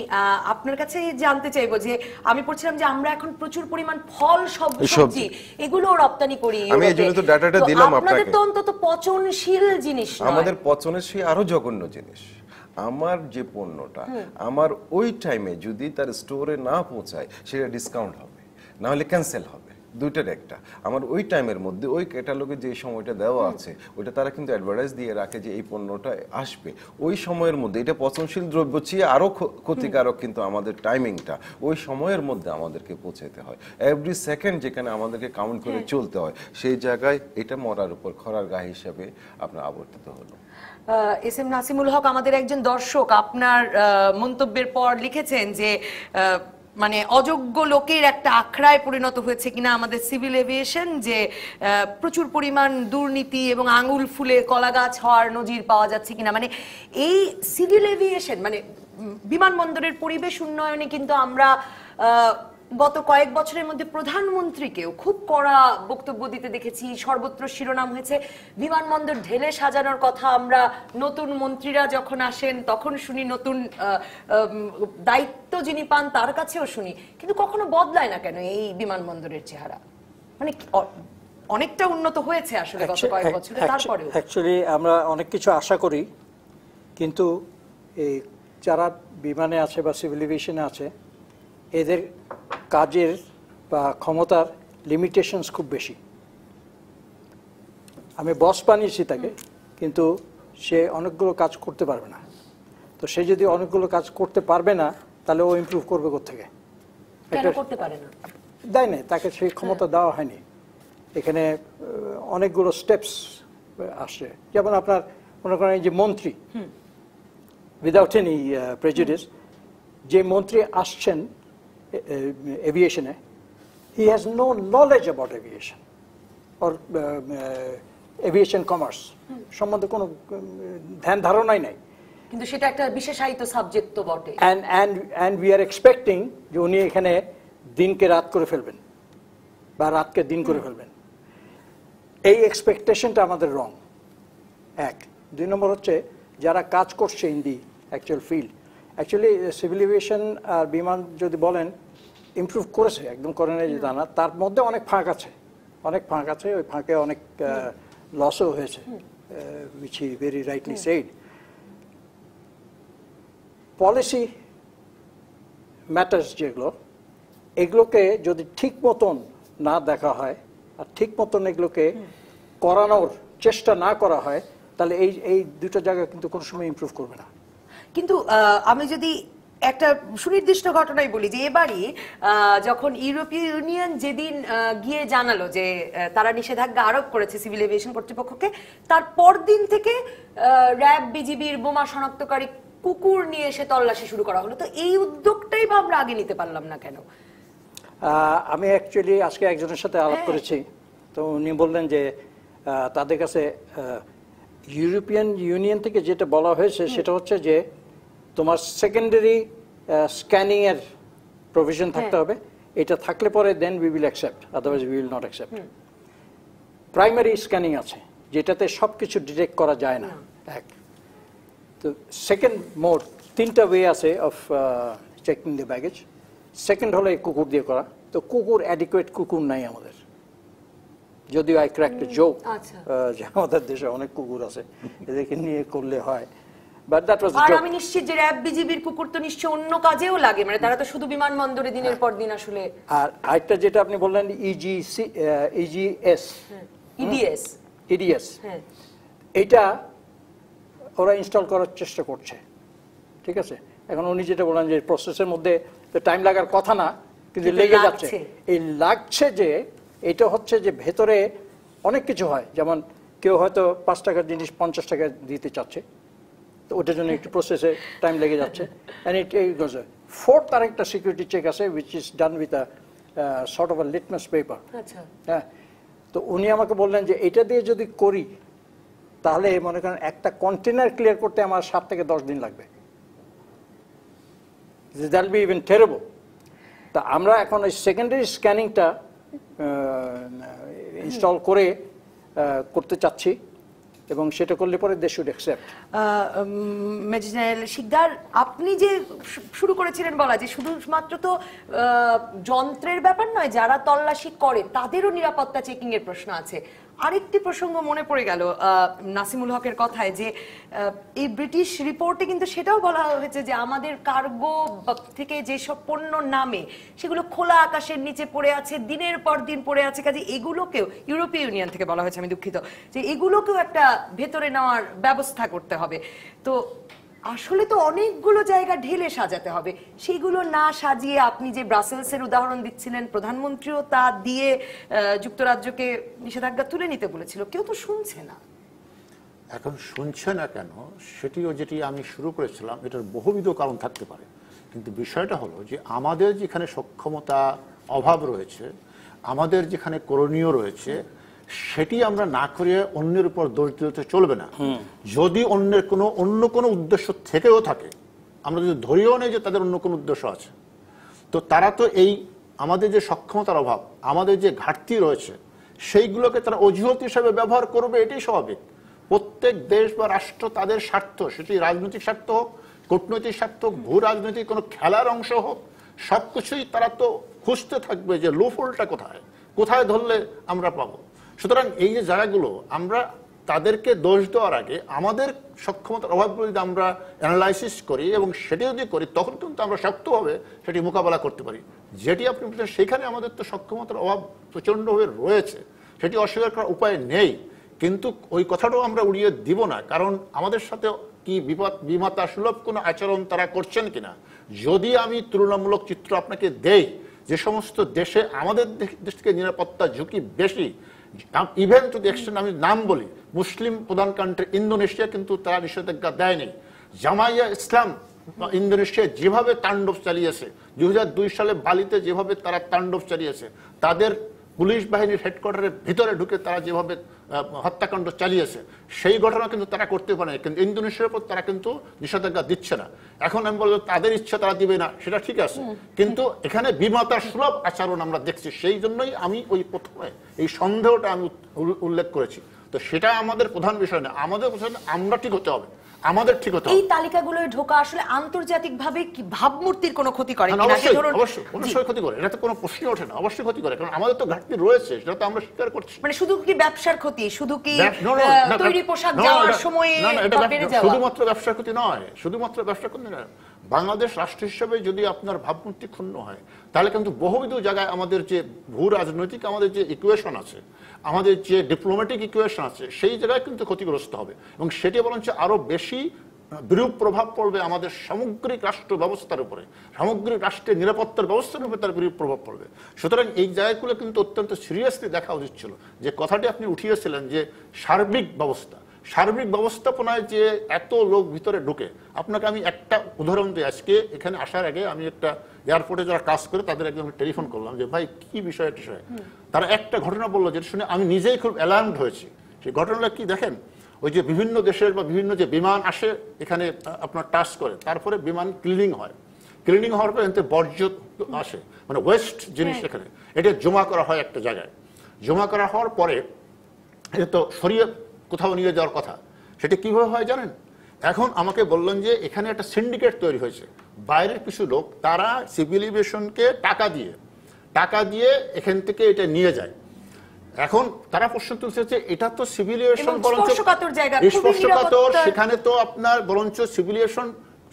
আপনার কাছে জানতে চাইবো যে আমি পড়ছিলাম যে আমরা এখন প্রচুর পরিমাণ ফল, সবজি এগুলো রপ্তানি করি। আমি এই জন্য তো ডাটাটা দিলাম আপনাকে। আপনাদের তো অন্তত পচনশীল জিনিস নয়। আমাদের পচনশীল আরো জঘন্য জিনিস। আমার যে পণ্যটা আমার ওই টাইমে যদি তার স্টোরে না পৌঁছায় সেটা ডিসকাউন্ট হবে, না হলে ক্যান্সেল হবে। দুইটার একটা। আমার ওই টাইমের মধ্যে ওই ক্যাটালগে যে সময়টা দেওয়া আছে ওইটা তারা কিন্তু অ্যাডভার্টাইজ দিয়ে রাখে যে এই পণ্যটা আসবে ওই সময়ের মধ্যে। এটা পচনশীল দ্রব্য চেয়ে আরো ক্ষতিকারক, কিন্তু আমাদের টাইমিংটা ওই সময়ের মধ্যে আমাদেরকে পৌঁছাতে হয়। এভরি সেকেন্ড যেখানে আমাদেরকে কাউন্ট করে চলতে হয়, সেই জায়গায় এটা মরার উপর খরার গা হিসাবে আপনার আবর্তিত হলো। এস এম নাসিমুল হক আমাদের একজন দর্শক আপনার মন্তব্যের পর লিখেছেন যে মানে অযোগ্য লোকের একটা আখড়ায় পরিণত হয়েছে কিনা আমাদের সিভিল এভিয়েশন, যে প্রচুর পরিমাণ দুর্নীতি এবং আঙুল ফুলে কলা গাছ হওয়ার নজির পাওয়া যাচ্ছে কিনা। মানে এই সিভিল এভিয়েশন মানে বিমানবন্দরের পরিবেশ উন্নয়নে কিন্তু আমরা গত কয়েক বছরের মধ্যে প্রধানমন্ত্রীকেও খুব কড়া বক্তব্য দিতে দেখেছি। সর্বত্র শিরোনাম হয়েছে বিমানবন্দর ঢেলে সাজানোর কথা। আমরা নতুন মন্ত্রীরা যখন আসেন তখন শুনি, নতুন দায়িত্ব যিনি পান তার কাছেও শুনি, কিন্তু কখনো বদলায় না কেন এই বিমানবন্দরের চেহারা? মানে অনেকটা উন্নত হয়েছে আসলে গত কয়েক বছরে, তারপরেও অ্যাকচুয়ালি আমরা অনেক কিছু আশা করি, কিন্তু এই যারা বিমানে আছে বা সিভিল এভিয়েশনে আছে এদের কাজের বা ক্ষমতার লিমিটেশনস খুব বেশি। আমি বস বানিয়েছি তাকে, কিন্তু সে অনেকগুলো কাজ করতে পারবে না। তো সে যদি অনেকগুলো কাজ করতে পারবে না তাহলে ও ইমপ্রুভ করবে কোত্থেকে? কেন করতে পারে না? দেয় না, তাকে সেই ক্ষমতা দেওয়া হয়নি। এখানে অনেকগুলো স্টেপস আসছে, যেমন আপনার মনে করেন এই যে মন্ত্রী, উইদাউট এনি প্রেজুডিস যে মন্ত্রী আসছেন এভিয়েশনে, he has no knowledge about aviation or aviation commerce সম্বন্ধে কোনো ধ্যান ধারণাই নাই। কিন্তু সেটা একটা বিশেষায়িত সাবজেক্ট তো বটে। and we are expecting যে উনি এখানে দিনকে রাত করে ফেলবেন বা রাতকে দিন করে ফেলবেন। এই এক্সপেকটেশনটা আমাদের রং। এক, দুই নম্বর হচ্ছে যারা কাজ করছে in the actual field, actually civil aviation আর বিমান যদি বলেন ইমপ্রুভ করেছে, একদম করে নেই যে তা না, তার মধ্যে অনেক ফাঁক আছে, অনেক ফাঁক আছে। ওই ফাঁকে অনেক লসও হয়েছে, which he very rightly said. Policy matters যেগুলো, এগুলোকে যদি ঠিক মতন না দেখা হয় আর ঠিক মতন এগুলোকে করানোর চেষ্টা না করা হয়, তাহলে এই দুটো জায়গা কিন্তু কোনো সময় ইমপ্রুভ করবে না। কিন্তু আমি যদি একটা সুনির্দিষ্ট ঘটনাই বলি, যে এবারই যখন ইউরোপীয় ইউনিয়ন যেদিন গিয়ে জানালো যে তারা নিষেধাজ্ঞা আরোপ করেছে সিভিল এভিয়েশন কর্তৃপক্ষকে, তার পরদিন থেকে র্যাব বিজিবির বোমা শনাক্তকারী কুকুর নিয়ে এসে তল্লাশি শুরু করা হলো। তো এই উদ্যোগটাই বা আমরা আগে নিতে পারলাম না কেন? আমি অ্যাকচুয়ালি আজকে একজনের সাথে আলাপ করেছি, তো উনি বললেন যে তাদের কাছে ইউরোপিয়ান ইউনিয়ন থেকে যেটা বলা হয়েছে সেটা হচ্ছে যে তোমার সেকেন্ডারি স্ক্যানিং এর প্রভিশন থাকতে হবে, এটা থাকলে পরে then we will accept, otherwise we will not accept. Primary scanning আছে যেটাতে সবকিছু ডিটেক্ট করা যায় না, এক। তো সেকেন্ড মোড, তিনটা ওয়ে আছে of checking the baggage. Second হলো এই কুকুর দিয়ে করা, তো কুকুর অ্যাডিকুয়েট কুকুর নাই আমাদের, যদিও আই ক্র্যাকড এ জোক যে আমাদের দেশে অনেক কুকুর আছে, এদেরকে নিয়ে করলে হয়, বাট দ্যাট ওয়াজ আর আমি নিশ্চিত যে র্যাব বিজিবির কুকুর তো নিশ্চয়ই অন্য কাজেও লাগে, মানে তারা তো শুধু বিমানবন্দরে দিনের পর দিন আসলে। আর আরেকটা যেটা আপনি বললেন ইজিএস, ইডিএস, এটা ওরা ইনস্টল করার চেষ্টা করছে, ঠিক আছে। এখন উনি যেটা বললেন যে প্রসেসের মধ্যে তো টাইম লাগার কথা না, কিন্তু লেগে যাচ্ছে। এই লাগছে যে এটা হচ্ছে যে ভেতরে অনেক কিছু হয়, যেমন কেউ হয়তো 5 টাকার জিনিস 50 টাকা দিতে চাচ্ছে, তো ওটার জন্য একটু প্রসেসে টাইম লেগে যাচ্ছে। ফোর্থ আর একটা সিকিউরিটি চেক আছে, which is done with a sort of a litmus paper. হ্যাঁ, তো উনি আমাকে বললেন যে এটা দিয়ে যদি করি তাহলে মনে করেন একটা কন্টেনার ক্লিয়ার করতে আমার 7 থেকে 10 দিন লাগবে। That will be even terrible. তা আমরা এখন ওই সেকেন্ডারি স্ক্যানিংটা ইনস্টল করে করতে চাচ্ছি, এবং সেটা করলে পরে they should accept. Major general Shikdar, আপনি যে শুরু করেছিলেন বলা যে শুধুমাত্র তো যন্ত্রের ব্যাপার নয়, যারা তল্লাশি করে তাদেরও নিরাপত্তা চেকিং এর প্রশ্ন আছে। আরেকটি প্রসঙ্গ মনে পড়ে গেল নাসিমুল হকের কথায়, যে এই ব্রিটিশ রিপোর্টে কিন্তু সেটাও বলা হয়েছে যে আমাদের কার্গো থেকে যেসব পণ্য নামে সেগুলো খোলা আকাশের নিচে পড়ে আছে, দিনের পর দিন পড়ে আছে। কাজে এগুলোকেও, ইউরোপীয় ইউনিয়ন থেকে বলা হয়েছে, আমি দুঃখিত, যে এগুলোকেও একটা ভেতরে নেওয়ার ব্যবস্থা করতে হবে। তো আসলে তো অনেকগুলো জায়গা ঢেলে সাজাতে হবে, সেগুলো না সাজিয়ে আপনি যে ব্রাসেলসের উদাহরণ দিচ্ছিলেন, প্রধানমন্ত্রীও তা দিয়ে যুক্তরাজ্যকে নিষেধাজ্ঞা তুলে নিতে বলেছিল, কেউ তো শুনছে না। এখন শুনছে না কেন, সেটিও যেটি আমি শুরু করেছিলাম, এটার বহুবিধ কারণ থাকতে পারে, কিন্তু বিষয়টা হলো যে আমাদের যেখানে সক্ষমতা অভাব রয়েছে, আমাদের যেখানে করণীয় রয়েছে, সেটি আমরা না করে অন্যের উপর দোষ দিতে চলবে না। যদি অন্য কোনো উদ্দেশ্য থেকেও থাকে, আমরা যদি ধরেও নেই যে তাদের অন্য কোনো উদ্দেশ্য আছে, তো তারা তো এই আমাদের যে সক্ষমতার অভাব, আমাদের যে ঘাটতি রয়েছে, সেইগুলোকে তারা অজুহাত হিসাবে ব্যবহার করবে, এটাই স্বাভাবিক। প্রত্যেক দেশ বা রাষ্ট্র তাদের স্বার্থ, সেটি রাজনৈতিক স্বার্থ হোক, কূটনৈতিক স্বার্থ হোক, ভূ রাজনৈতিক কোনো খেলার অংশ হোক, সবকিছুই তারা তো খুঁজতে থাকবে যে লুফলটা কোথায়, কোথায় ধরলে আমরা পাবো? সুতরাং এই যে জায়গাগুলো আমরা তাদেরকে দোষ দেওয়ার আগে আমাদের সক্ষমতার অভাব যদি আমরা অ্যানালাইসিস করি এবং সেটি যদি করি তখন কিন্তু আমরা শক্তভাবে সেটি মোকাবেলা করতে পারি। যেটি আপনি বলছেন সেখানে আমাদের তো সক্ষমতার অভাব প্রচণ্ডভাবে রয়েছে, সেটি অস্বীকার করার উপায় নেই, কিন্তু ওই কথাটাও আমরা উড়িয়ে দিব না। কারণ আমাদের সাথে কি বিমাতা সুলভ কোনো আচরণ তারা করছেন কিনা। যদি আমি তুলনামূলক চিত্র আপনাকে দেই যে সমস্ত দেশে আমাদের দেশ থেকে নিরাপত্তা ঝুঁকি বেশি, ইভেন টু দি এক্সটেন্ট আমি নাম বলি, মুসলিম প্রধান কান্ট্রি ইন্দোনেশিয়া কিন্তু তারা নিষেধাজ্ঞা দেয়নি। জামাইয়া ইসলাম ইন্দোনেশিয়া যেভাবে তাণ্ডব চালিয়েছে, 2002 সালে বালিতে যেভাবে তারা তাণ্ডব চালিয়েছে, তাদের পুলিশ বাহিনীর হেডকোয়ার্টারের ভিতরে ঢুকে তারা যেভাবে হত্যাকাণ্ড চালিয়েছে, সেই ঘটনা কিন্তু তারা করতে পারে না। কিন্তু ইন্দোনেশিয়ার উপর তারা কিন্তু নিষেধাজ্ঞা দিচ্ছে না। এখন আমি বলবো তাদের ইচ্ছা তারা দিবে না, সেটা ঠিক আছে, কিন্তু এখানে বিমাতার সুলভ আচরণ আমরা দেখছি। সেই জন্যই আমি ওই প্রথমে এই সন্দেহটা আমি উল্লেখ করেছি। তো সেটা আমাদের প্রধান বিষয় না, আমাদের প্রধান আমরা ঠিক হতে হবে, আমাদের ঠিক হতে হবে। এই তালিকাগুলোয় ঢোকা আসলে আন্তর্জাতিকভাবে কি ভাবমূর্তির কোনো ক্ষতি করে কিনা? অবশ্যই ক্ষতি করে, এটা তো কোনো প্রশ্ন ওঠে না, অবশ্যই ক্ষতি করে, কারণ আমাদের তো ঘাটতি রয়েছে, সেটা তো আমরা স্বীকার করছি। মানে শুধু কি ব্যবসার ক্ষতি, শুধু কি তৈরি পোশাক যাওয়ার সময় বেড়ে যাওয়া? শুধুমাত্র ব্যবসার ক্ষতি নয়, শুধুমাত্র ব্যবসার ক্ষতি নয়। বাংলাদেশ রাষ্ট্র হিসেবে যদি আপনার ভাবমূর্তি ক্ষুণ্ণ হয় তাহলে কিন্তু বহুবিধ জায়গায় আমাদের যে ভূ রাজনৈতিক আমাদের যে ইকুয়েশন আছে, আমাদের যে ডিপ্লোম্যাটিক ইকুয়েশন আছে, সেই জায়গায় কিন্তু ক্ষতিগ্রস্ত হবে এবং সেটি বরঞ্চ আরো বেশি বিরূপ প্রভাব পড়বে আমাদের সামগ্রিক রাষ্ট্র ব্যবস্থার উপরে, সামগ্রিক রাষ্ট্রের নিরাপত্তার ব্যবস্থার উপরে তার বিরূপ প্রভাব পড়বে। সুতরাং এই জায়গাগুলো কিন্তু অত্যন্ত সিরিয়াসলি দেখা উচিত ছিল। যে কথাটি আপনি উঠিয়েছিলেন যে সার্বিক ব্যবস্থাপনায় যে এত লোক ভিতরে ঢুকে, আপনাকে আমি একটা উদাহরণ দিই। আজকে এখানে আসার আগে আমি একটা এয়ারপোর্টে যারা কাজ করে তাদের একজন টেলিফোন করলাম যে ভাই কি বিষয় টিষয়, তারা একটা ঘটনা বললো যেটা শুনে আমি নিজেই খুব অ্যালার্মড হয়েছি। সেই ঘটনাটা কি দেখেন, ওই যে বিভিন্ন দেশের বা বিভিন্ন যে বিমান আসে এখানে আপনার টাচ করে, তারপরে বিমান ক্লিনিং হয়, ক্লিনিং হওয়ার পরে এতে বর্জ্য আসে, মানে ওয়েস্ট জিনিস এখানে, এটা জমা করা হয় একটা জায়গায়। জমা করা হওয়ার পরে এটা তো সরিয়ে কোথাও নিয়ে যাওয়ার কথা। সেটা কিভাবে হয় জানেন? এখন আমাকে বললেন যে এখানে একটা সিন্ডিকেট তৈরি হয়েছে, বাইরের কিছু লোক তারা সিভিল এভিয়েশনকে টাকা দিয়ে এখান থেকে এটা নিয়ে যায়। এখন তারা প্রশ্ন তুলছে যে এটা তো সিভিল এভিয়েশন বরঞ্চ স্পর্শকাতর, সেখানে তো আপনার বরঞ্চ সিভিল এভিয়েশন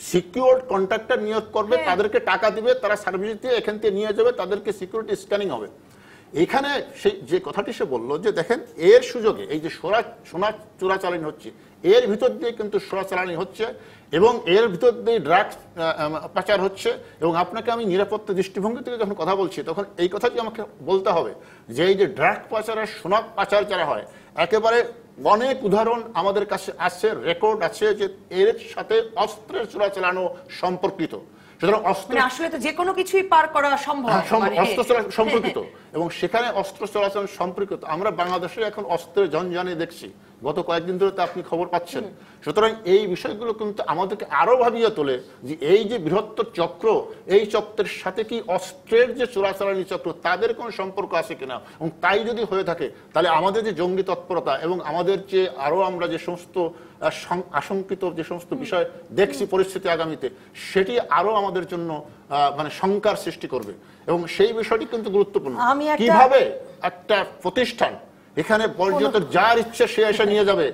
সিকিউরড কন্ট্রাক্টর নিয়োগ করবে, তাদেরকে টাকা দিবে, তারা সার্ভিস দিয়ে এখান থেকে নিয়ে যাবে, তাদেরকে সিকিউরিটি স্ক্যানিং হবে। এখানে সেই যে কথাটি সে বললো যে দেখেন এর সুযোগে এই যে সোনা চোরাচালানি হচ্ছে, এর ভিতর দিয়ে কিন্তু চোরাচালানি হচ্ছে এবং এর ভিতর দিয়ে ড্রাগস পাচার হচ্ছে। এবং আপনাকে আমি নিরাপত্তা দৃষ্টিভঙ্গি থেকে যখন কথা বলছি তখন এই কথাটি আমাকে বলতে হবে যে এই যে ড্রাগ পাচার আর সোনা পাচার যারা হয়, একেবারে অনেক উদাহরণ আমাদের কাছে আছে, রেকর্ড আছে যে এর সাথে অস্ত্রের চোরাচালানো সম্পর্কিত। সুতরাং আসলে তো যে কোনো কিছুই পার করা সম্ভব, অস্ত্র চোরাচালান সম্পর্কিত এবং সেখানে অস্ত্র চোরাচালান সম্পর্কিত আমরা বাংলাদেশে এখন অস্ত্রের জঞ্জানি দেখছি, গত কয়েকদিন ধরে তো আপনি খবর পাচ্ছেন। সুতরাং এই বিষয়গুলো কিন্তু আমাদেরকে আরো ভাবিয়ে তোলে যে এই যে বৃহত্তর চক্র, এই চক্রের সাথে কি অস্ত্রের যে চোরাচালানি চক্র তাদের কোনো সম্পর্ক আছে কিনা, এবং তাই যদি হয়ে থাকে তাহলে আমাদের যে জঙ্গি তৎপরতা এবং আমাদের যে আরো আমরা যে সমস্ত আশঙ্কিত যে সমস্ত বিষয় দেখছি পরিস্থিতি আগামীতে, সেটি আরো আমাদের জন্য মানে শঙ্কার সৃষ্টি করবে এবং সেই বিষয়টি কিন্তু গুরুত্বপূর্ণ। কিভাবে একটা প্রতিষ্ঠান এখানে পর্যটক যার ইচ্ছে সে এসে নিয়ে যাবে,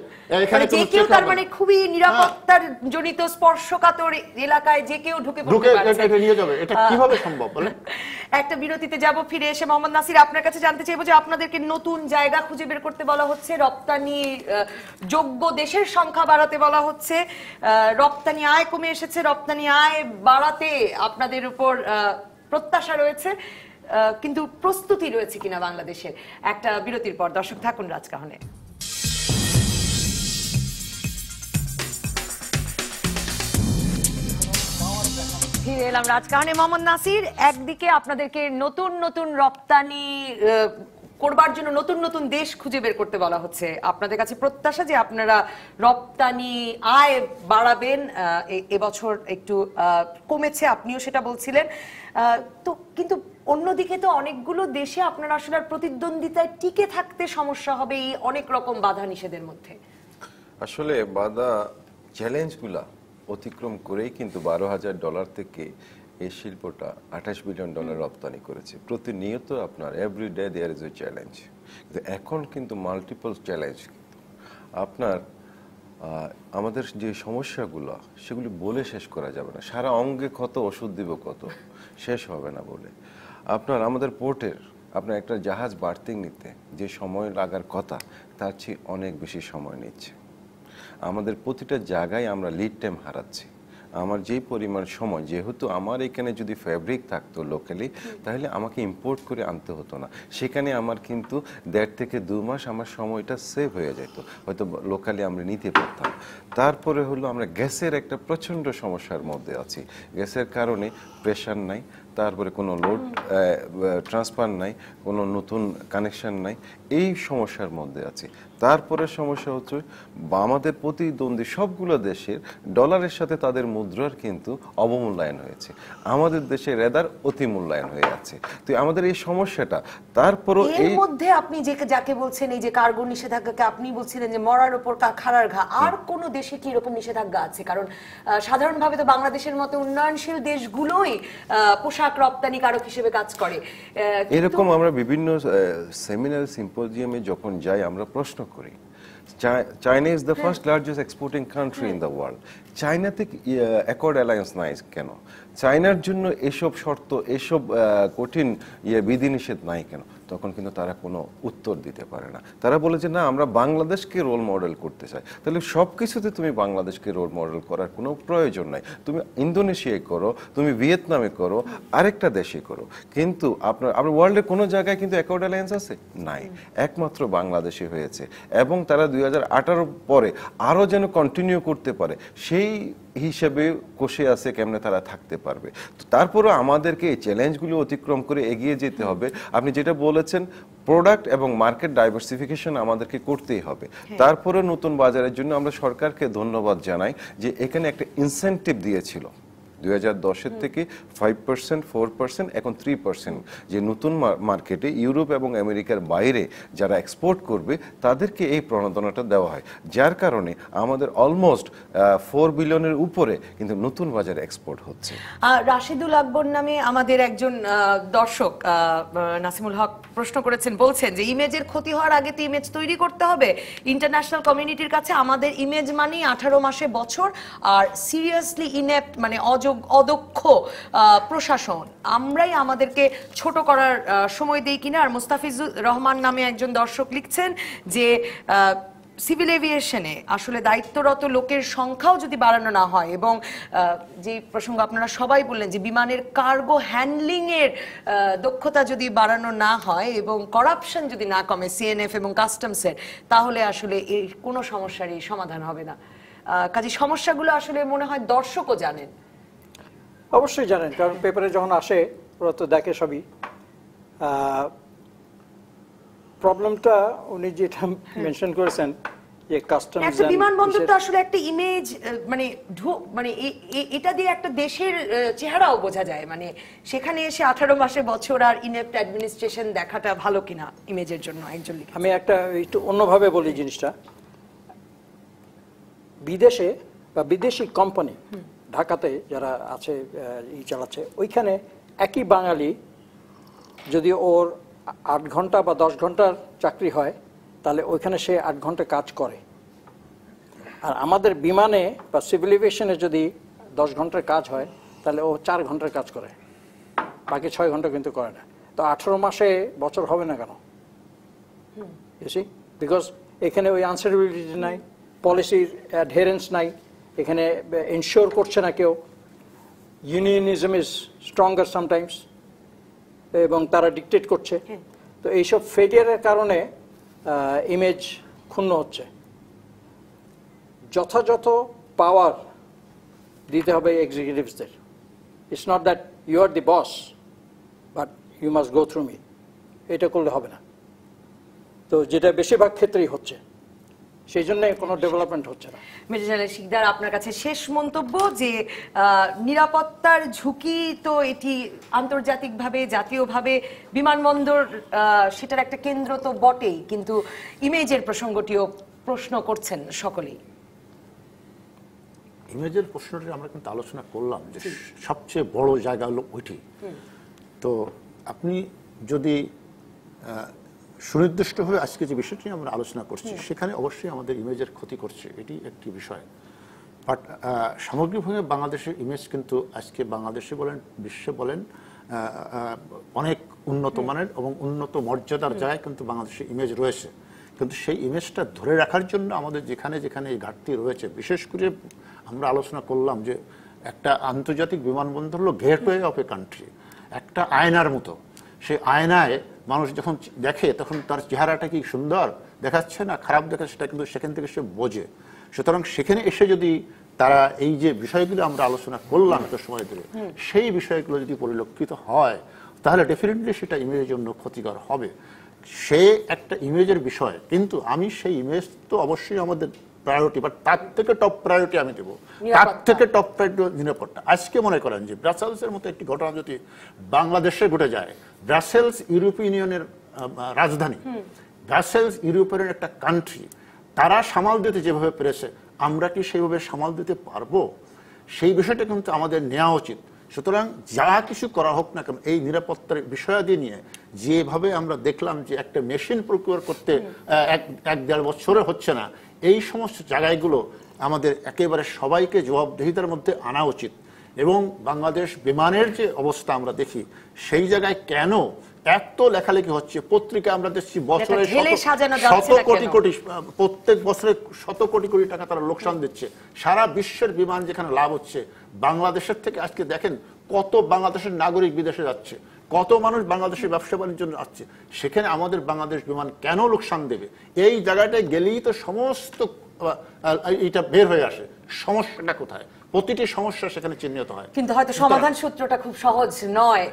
এখানে যে কেউ তার মানে খুবই নিরাপত্তার জনিত স্পর্শকাতর এলাকায় যে কেউ ঢুকে নিয়ে যাবে, এটা কিভাবে সম্ভব বলেন? একটা বিরতিতে যাব, ফিরে এসে মোহাম্মদ নাসির আপনার কাছে জানতে চাইবো যে আপনাদেরকে নতুন জায়গা খুঁজে বের করতে বলা হচ্ছে, রপ্তানি যোগ্য দেশের সংখ্যা বাড়াতে বলা হচ্ছে, রপ্তানি আয় কমে এসেছে, রপ্তানি আয় বাড়াতে আপনাদের উপর প্রত্যাশা রয়েছে, কিন্তু প্রস্তুতি রয়েছে কিনা বাংলাদেশের? একটা বিরতির পর দর্শক থাকুন রাজকাহনে। ফিরে এলাম রাজকাহনে। মোহাম্মদ নাসির, একদিকে আপনাদেরকে নতুন নতুন রপ্তানি করবার জন্য নতুন নতুন দেশ খুঁজে বের করতে বলা হচ্ছে, আপনাদের কাছে প্রত্যাশা যে আপনারা রপ্তানি আয় বাড়াবেন, এবছর একটু কমেছে আপনিও সেটা বলছিলেন, তো কিন্তু অন্যদিকে তো অনেকগুলো দেশে আপনারা আসলে প্রতিদ্বন্দ্বিতায় টিকে থাকতে সমস্যা হবে এই অনেক রকম বাধা নিষেধের মধ্যে। আসলে বাধা চ্যালেঞ্জগুলা অতিক্রম করেই কিন্তু $12,000 থেকে এই শিল্পটা $28 বিলিয়ন রপ্তানি করেছে। প্রতিনিয়ত আপনার everyday there is a challenge, কিন্তু এখন কিন্তু মাল্টিপল চ্যালেঞ্জ। আপনার আমাদের যে সমস্যাগুলো সেগুলি বলে শেষ করা যাবে না, সারা অঙ্গে ক্ষত ওষুধ দিব কত, শেষ হবে না বলে। আপনার আমাদের পোর্টের আপনার একটা জাহাজ বার্থিং নিতে যে সময় লাগার কথা তার চেয়ে অনেক বেশি সময় নিচ্ছে। আমাদের প্রতিটা জায়গায় আমরা লিড টাইম হারাচ্ছি। আমার যেই পরিমাণ সময়, যেহেতু আমার এখানে যদি ফ্যাব্রিক থাকতো লোকালি, তাহলে আমাকে ইম্পোর্ট করে আনতে হতো না, সেখানে আমার কিন্তু 1.5 থেকে 2 মাস আমার সময়টা সেভ হয়ে যেত, হয়তো লোকালি আমরা নিতে পারতাম। তারপরে হলো আমরা গ্যাসের একটা প্রচণ্ড সমস্যার মধ্যে আছি। গ্যাসের কারণে প্রেশার নাই, তারপরে কোনো লোড ট্রান্সফার নাই, কোনো নতুন কানেকশন নাই, এই সমস্যার মধ্যে আছে। তারপরে সমস্যা হচ্ছে আমাদের প্রতিদ্বন্দ্বী সবগুলো দেশের ডলারের সাথে তাদের মুদ্রার কিন্তু অবমূল্যায়ন হয়েছে, আমাদের দেশে রেদার অতি মূল্যায়ন হয়ে যাচ্ছে। তো আমাদের এই সমস্যাটা, তারপরও এর মধ্যে আপনি যাকে বলছেন এই যে কার্গো নিষেধাজ্ঞাকে আপনি বলছিলেন যে মরার উপর খাড়ার ঘা, আর কোন দেশে কি এরকম নিষেধাজ্ঞা আছে? কারণ সাধারণভাবে তো বাংলাদেশের মতো উন্নয়নশীল দেশগুলোই পোশাক রপ্তানিকারক হিসেবে কাজ করে। এরকম আমরা বিভিন্ন সেমিনার সিম্পোজিয়ামে যখন যাই আমরা প্রশ্ন করি, China is the first largest exporting country in the world, চায়নাতে অ্যাকর্ড অ্যালায়েন্স নাই কেন? চায়নার জন্য এসব শর্ত, এসব কঠিন বিধিনিষেধ নাই কেন? তখন কিন্তু তারা কোনো উত্তর দিতে পারে না। তারা বলে যে না, আমরা বাংলাদেশকে রোল মডেল করতে চাই। তাহলে সব কিছুতে তুমি বাংলাদেশকে রোল মডেল করার কোনো প্রয়োজন নাই। তুমি ইন্দোনেশিয়ায় করো, তুমি ভিয়েতনামে করো, আরেকটা দেশে করো, কিন্তু আপনার ওয়ার্ল্ডের কোনো জায়গায় কিন্তু অ্যাকর্ড অ্যালায়েন্স আছে নাই, একমাত্র বাংলাদেশে হয়েছে। এবং তারা 2018 পরে আরও যেন কন্টিনিউ করতে পারে সেই হিসেবে কষে আছে কেমনে তারা থাকতে পারবে। তো তারপরও আমাদেরকে এই চ্যালেঞ্জগুলো অতিক্রম করে এগিয়ে যেতে হবে। আপনি যেটা বলেছেন, প্রোডাক্ট এবং মার্কেট ডাইভার্সিফিকেশন আমাদেরকে করতেই হবে। তারপরে নতুন বাজারের জন্য আমরা সরকারকে ধন্যবাদ জানাই যে এখানে একটা ইনসেন্টিভ দিয়েছিল 2010 থেকে 5%, 4%, এখন 3%, যে নতুন মার্কেটে ইউরোপ এবং আমেরিকার বাইরে যারা এক্সপোর্ট করবে তাদেরকে এই প্রণোদনাটা দেওয়া হয়, যার কারণে আমাদের অলমোস্ট 4 বিলিয়নের উপরে কিন্তু নতুন বাজারে এক্সপোর্ট হচ্ছে। রাশিদুল আকবর নামে আমাদের একজন দর্শক নাসিমুল হক প্রশ্ন করেছেন, বলছেন যে ইমেজের ক্ষতি হওয়ার আগে তো ইমেজ তৈরি করতে হবে। ইন্টারন্যাশনাল কমিউনিটির কাছে আমাদের ইমেজ মানে 18 মাসে বছর, আর সিরিয়াসলি ইনেপ্ট মানে অদক্ষ প্রশাসন, আমরাই আমাদেরকে ছোট করার সময় দেই কিনা। আর মুস্তাফিজুর রহমান নামে একজন দর্শক লিখছেন যে সিভিল এভিয়েশনে আসলে দায়িত্বরত লোকের সংখ্যাও যদি বাড়ানো না হয়, এবং যে প্রসঙ্গ আপনারা সবাই বললেন যে বিমানের কার্গো হ্যান্ডলিং এর দক্ষতা যদি বাড়ানো না হয় এবং করাপশন যদি না কমে সিএনএফ এবং কাস্টমসের, তাহলে আসলে এই কোনো সমস্যারই সমাধান হবে না। কাজে সমস্যাগুলো আসলে মনে হয় দর্শকও জানেন। অবশ্যই জানেন, কারণ পেপারে যখন আসে ওরা তো দেখে সবই। প্রবলেমটা উনি যেটা মেনশন করেছেন যে কাস্টমস, একটা বিমানবন্দর তো আসলে একটা ইমেজ, মানে মানে এটা দিয়ে একটা দেশের চেহারাও বোঝা যায়। মানে সেখানে এসে 18 মাসে বছর আর ইনেপ্ট অ্যাডমিনিস্ট্রেশন দেখাটা ভালো কিনা ইমেজের জন্য একজন লিখে। আমি একটা একটু অন্যভাবে বলি জিনিসটা। বিদেশে বা বিদেশি কোম্পানি ঢাকাতে যারা আছে চালাচ্ছে, ওইখানে একই বাঙালি যদি ওর 8 ঘন্টা বা 10 ঘন্টার চাকরি হয়, তাহলে ওইখানে সে 8 ঘন্টা কাজ করে। আর আমাদের বিমানে বা সিভিল এভিয়েশনে যদি 10 ঘন্টার কাজ হয়, তাহলে ও 4 ঘন্টার কাজ করে, বাকি 6 ঘন্টা কিন্তু করে না। তো 18 মাসে বছর হবে না কেন? বিকজ এখানে ওই আনসারেবিলিটি নাই, পলিসির অ্যাডহেরেন্স নাই, এখানে এনশিওর করছে না কেউ। ইউনিয়নিজম ইজ স্ট্রঙ্গার সামটাইমস, এবং তারা ডিকটেট করছে। তো এইসব ফেলিয়ারের কারণে ইমেজ ক্ষুণ্ণ হচ্ছে। যথাযথ পাওয়ার দিতে হবে এক্সিকিউটিভসদের। It's not that you are the boss, but you must go through me, এটা করলে হবে না। তো যেটা বেশিরভাগ ক্ষেত্রেই হচ্ছে, সেই জন্য কোনো ডেভেলপমেন্ট হচ্ছে না। মেজর জেনারেল শিকদার, আপনার কাছে শেষ মন্তব্য যে নিরাপত্তার ঝুঁকি তো এটি আন্তর্জাতিকভাবে, জাতীয়ভাবে বিমানবন্দর সেটার একটা কেন্দ্র তো বটেই, কিন্তু ইমেজের প্রসঙ্গটিও প্রশ্ন করছেন সকলেই। ইমেজের প্রশ্নটি আমরা কিন্তু আলোচনা করলাম যে সবচেয়ে বড় জায়গা হলো ওইটি। তো আপনি যদি সুনির্দিষ্টভাবে আজকে যে বিষয়টি আমরা আলোচনা করছি সেখানে অবশ্যই আমাদের ইমেজের ক্ষতি করছে, এটি একটি বিষয়। বাট সামগ্রিকভাবে বাংলাদেশের ইমেজ কিন্তু আজকে বাংলাদেশে বলেন, বিশ্বে বলেন, অনেক উন্নত মানের এবং উন্নত মর্যাদার জায়গায় কিন্তু বাংলাদেশের ইমেজ রয়েছে। কিন্তু সেই ইমেজটা ধরে রাখার জন্য আমাদের যেখানে যেখানে এই ঘাটতি রয়েছে, বিশেষ করে আমরা আলোচনা করলাম যে একটা আন্তর্জাতিক বিমানবন্দর হলো গেটওয়ে অফ এ কান্ট্রি, একটা আয়নার মতো। সেই আয়নায় মানুষ যখন দেখে তখন তার চেহারাটা কি সুন্দর দেখাচ্ছে না খারাপ দেখাচ্ছে সেটা কিন্তু সেখান থেকে সে বোঝে। সুতরাং সেখানে এসে যদি তারা এই যে বিষয়গুলো আমরা আলোচনা করলাম এত সময় ধরে, সেই বিষয়গুলো যদি পরিলক্ষিত হয় তাহলে ডেফিনেটলি সেটা ইমেজের জন্য ক্ষতিকর হবে। সে একটা ইমেজের বিষয়, কিন্তু আমি সেই ইমেজ তো অবশ্যই আমাদের প্রায়োরিটি, বাট তার থেকে টপ প্রায়োরিটি আমি দেবো, তার থেকে টপ প্রায়োরিটি নিরাপত্তা। আজকে মনে করেন যে ব্রাসেলসের মতো একটি ঘটনা যদি বাংলাদেশে ঘটে যায়, ব্রাসেলস ইউরোপীয় ইউনিয়নের রাজধানী, ব্রাসেলস ইউরোপের একটা কান্ট্রি, তারা সামাল দিতে যেভাবে পেরেছে আমরা কি সেইভাবে সামাল দিতে পারবো? সেই বিষয়টা কিন্তু আমাদের নেওয়া উচিত। সুতরাং যা কিছু করা হোক না কেন এই নিরাপত্তার বিষয়াদি নিয়ে যেভাবে আমরা দেখলাম যে একটা মেশিন প্রকিউর করতে 1-1.5 বছরে হচ্ছে না, এই সমস্ত জায়গাগুলো আমাদের একেবারে সবাইকে জবাবদিহিতার মধ্যে আনা উচিত। এবং বাংলাদেশ বিমানের যে অবস্থা আমরা দেখি, সেই জায়গায় কেন এত লেখালেখি হচ্ছে, পত্রিকা আমরা দেখছি বছরে শত কোটি কোটি, প্রত্যেক বছরে শত কোটি কোটি টাকা তারা লোকসান দিচ্ছে। সারা বিশ্বের বিমান যেখানে লাভ হচ্ছে, বাংলাদেশের থেকে আজকে দেখেন কত বাংলাদেশের নাগরিক বিদেশে যাচ্ছে, কত মানুষ বাংলাদেশের ব্যবসা বাণিজ্য আসছে, সেখানে আমাদের বাংলাদেশ বিমান কেন লোকসান দেবে? এই জায়গাটায় গেলেই তো সমস্ত এটা বের হয়ে আসে, সমস্যাটা কোথায়, প্রতিটি সমস্যা সেখানে চিহ্নিত হয়। কিন্তু হয়তো সমাধান সূত্রটা খুব সহজ নয়।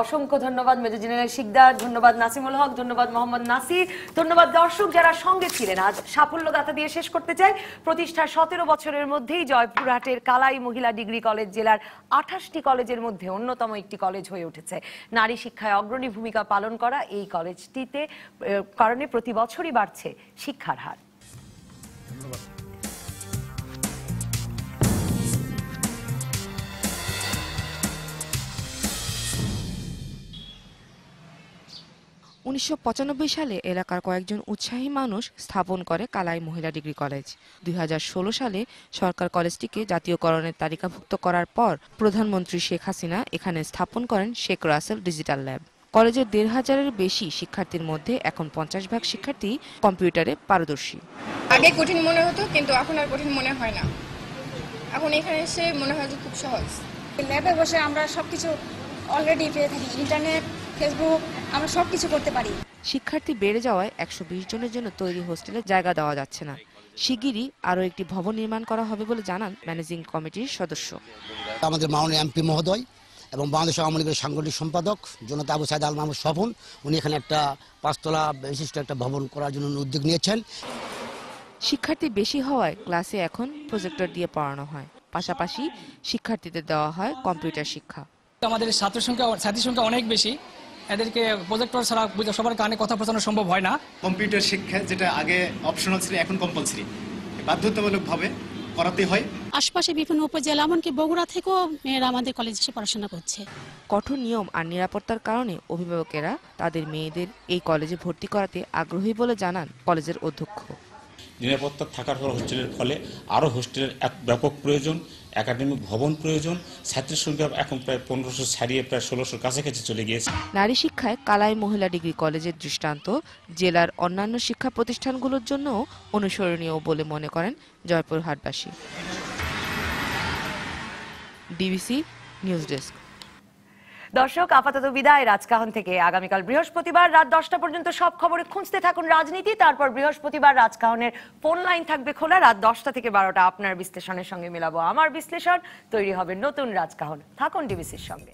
অসংখ্য ধন্যবাদ মেজর জেনারেল শিকদার, ধন্যবাদ নাসিমুল হক, ধন্যবাদ মোহাম্মদ নাসির, ধন্যবাদ দর্শক যারা সঙ্গে ছিলেন। আজ সাফল্য গাথা দিয়ে শেষ করতে চাই। প্রতিষ্ঠার 17 বছরের মধ্যেই জয়পুরহাটের কালাই মহিলা ডিগ্রি কলেজ জেলার 28টি কলেজের মধ্যে অন্যতম একটি কলেজ হয়ে উঠেছে। নারী শিক্ষায় অগ্রণী ভূমিকা পালন করা এই কলেজটিতে কারণে প্রতি বছরই বাড়ছে শিক্ষার হার। ধন্যবাদ। 1995 সালে এলাকার কয়েকজন উৎসাহী মানুষ স্থাপন করে কালাই মহিলা ডিগ্রি কলেজ। 2016 সালে সরকার কলেজটিকে জাতীয়করণের তালিকাভুক্ত করার পর প্রধানমন্ত্রী শেখ হাসিনা এখানে স্থাপন করেন শেখ রাসেল ডিজিটাল ল্যাব। কলেজের 1,500-এর বেশি শিক্ষার্থীর মধ্যে এখন 50% শিক্ষার্থী কম্পিউটারে পারদর্শী। আগে কঠিন মনে হতো, কিন্তু এখন আর কঠিন মনে হয় না। এখন এখানে এসে মনে হয় যে খুব সহজ। ল্যাবে বসে আমরা সবকিছু অলরেডি পেয়ে থাকি, ইন্টারনেট, ফেসবুক, আমরা সবকিছু করতে পারি। শিক্ষার্থী বেড়ে যাওয়ায় 120 জনের জন্য তৈরি হোস্টেলে জায়গা দেওয়া যাচ্ছে না। শিগগিরই আরও একটি ভবন নির্মাণ করা হবে বলে জানান ম্যানেজিং কমিটির সদস্য। আমাদের মাননীয় এমপি মহোদয় এবং বাংলাদেশ আওয়ামী লীগের সাংগঠনিক সম্পাদক জনতা আবু সাইদ আল মাহমুদ স্বপন, উনি এখানে একটা 5 তলা বিশিষ্ট একটা ভবন করার জন্য উদ্যোগ নিয়েছেন। শিক্ষার্থী বেশি হওয়ায় ক্লাসে এখন প্রজেক্টর দিয়ে পড়ানো হয়, পাশাপাশি শিক্ষার্থীদের দেওয়া হয় কম্পিউটার শিক্ষা। আমাদের ছাত্রী সংখ্যা অনেক বেশি, এদেরকে প্রজেক্টর ছাড়া সবার কানে কথা পৌঁছানো সম্ভব হয় না। কম্পিউটার শিক্ষা যেটা আগে অপশনাল ছিল এখন কম্পালসরি, বাধ্যতামূলকভাবে করাতে হয়। আশপাশে বিভিন্ন উপজেলা এমনকি বগুড়া থেকেও মেয়েরা আমাদের কলেজে এসে পড়াশোনা করছে। কঠোর নিয়ম আর নিরাপত্তার কারণে অভিভাবকেরা তাদের মেয়েদের এই কলেজে ভর্তি করাতে আগ্রহী বলে জানান কলেজের অধ্যক্ষ। নিরাপত্তা থাকার হোস্টেলের ফলে আরও হোস্টেলের এক ব্যাপক প্রয়োজন, একাডেমিক ভবন প্রয়োজন। ছাত্রীর সংখ্যা এখন প্রায় 1500 ছাড়িয়ে প্রায় 1600 কাছাকাছি চলে গিয়েছে। নারী শিক্ষায় কালাই মহিলা ডিগ্রি কলেজের দৃষ্টান্ত জেলার অন্যান্য শিক্ষা প্রতিষ্ঠানগুলোর জন্য অনুসরণীয় বলে মনে করেন জয়পুরহাটবাসী। DBC news desk. দর্শক, আপাতত বিদায় রাজকাহন থেকে। আগামীকাল বৃহস্পতিবার রাত 10টা পর্যন্ত সব খবরে খুঁজতে থাকুন রাজনীতি। তারপর বৃহস্পতিবার রাজকাহনের ফোন লাইন থাকবে খোলা রাত 10টা থেকে 12টা। আপনার বিশ্লেষণের সঙ্গে মেলাবো আমার বিশ্লেষণ, তৈরি হবে নতুন রাজকাহন। থাকুন ডিবিসির সঙ্গে।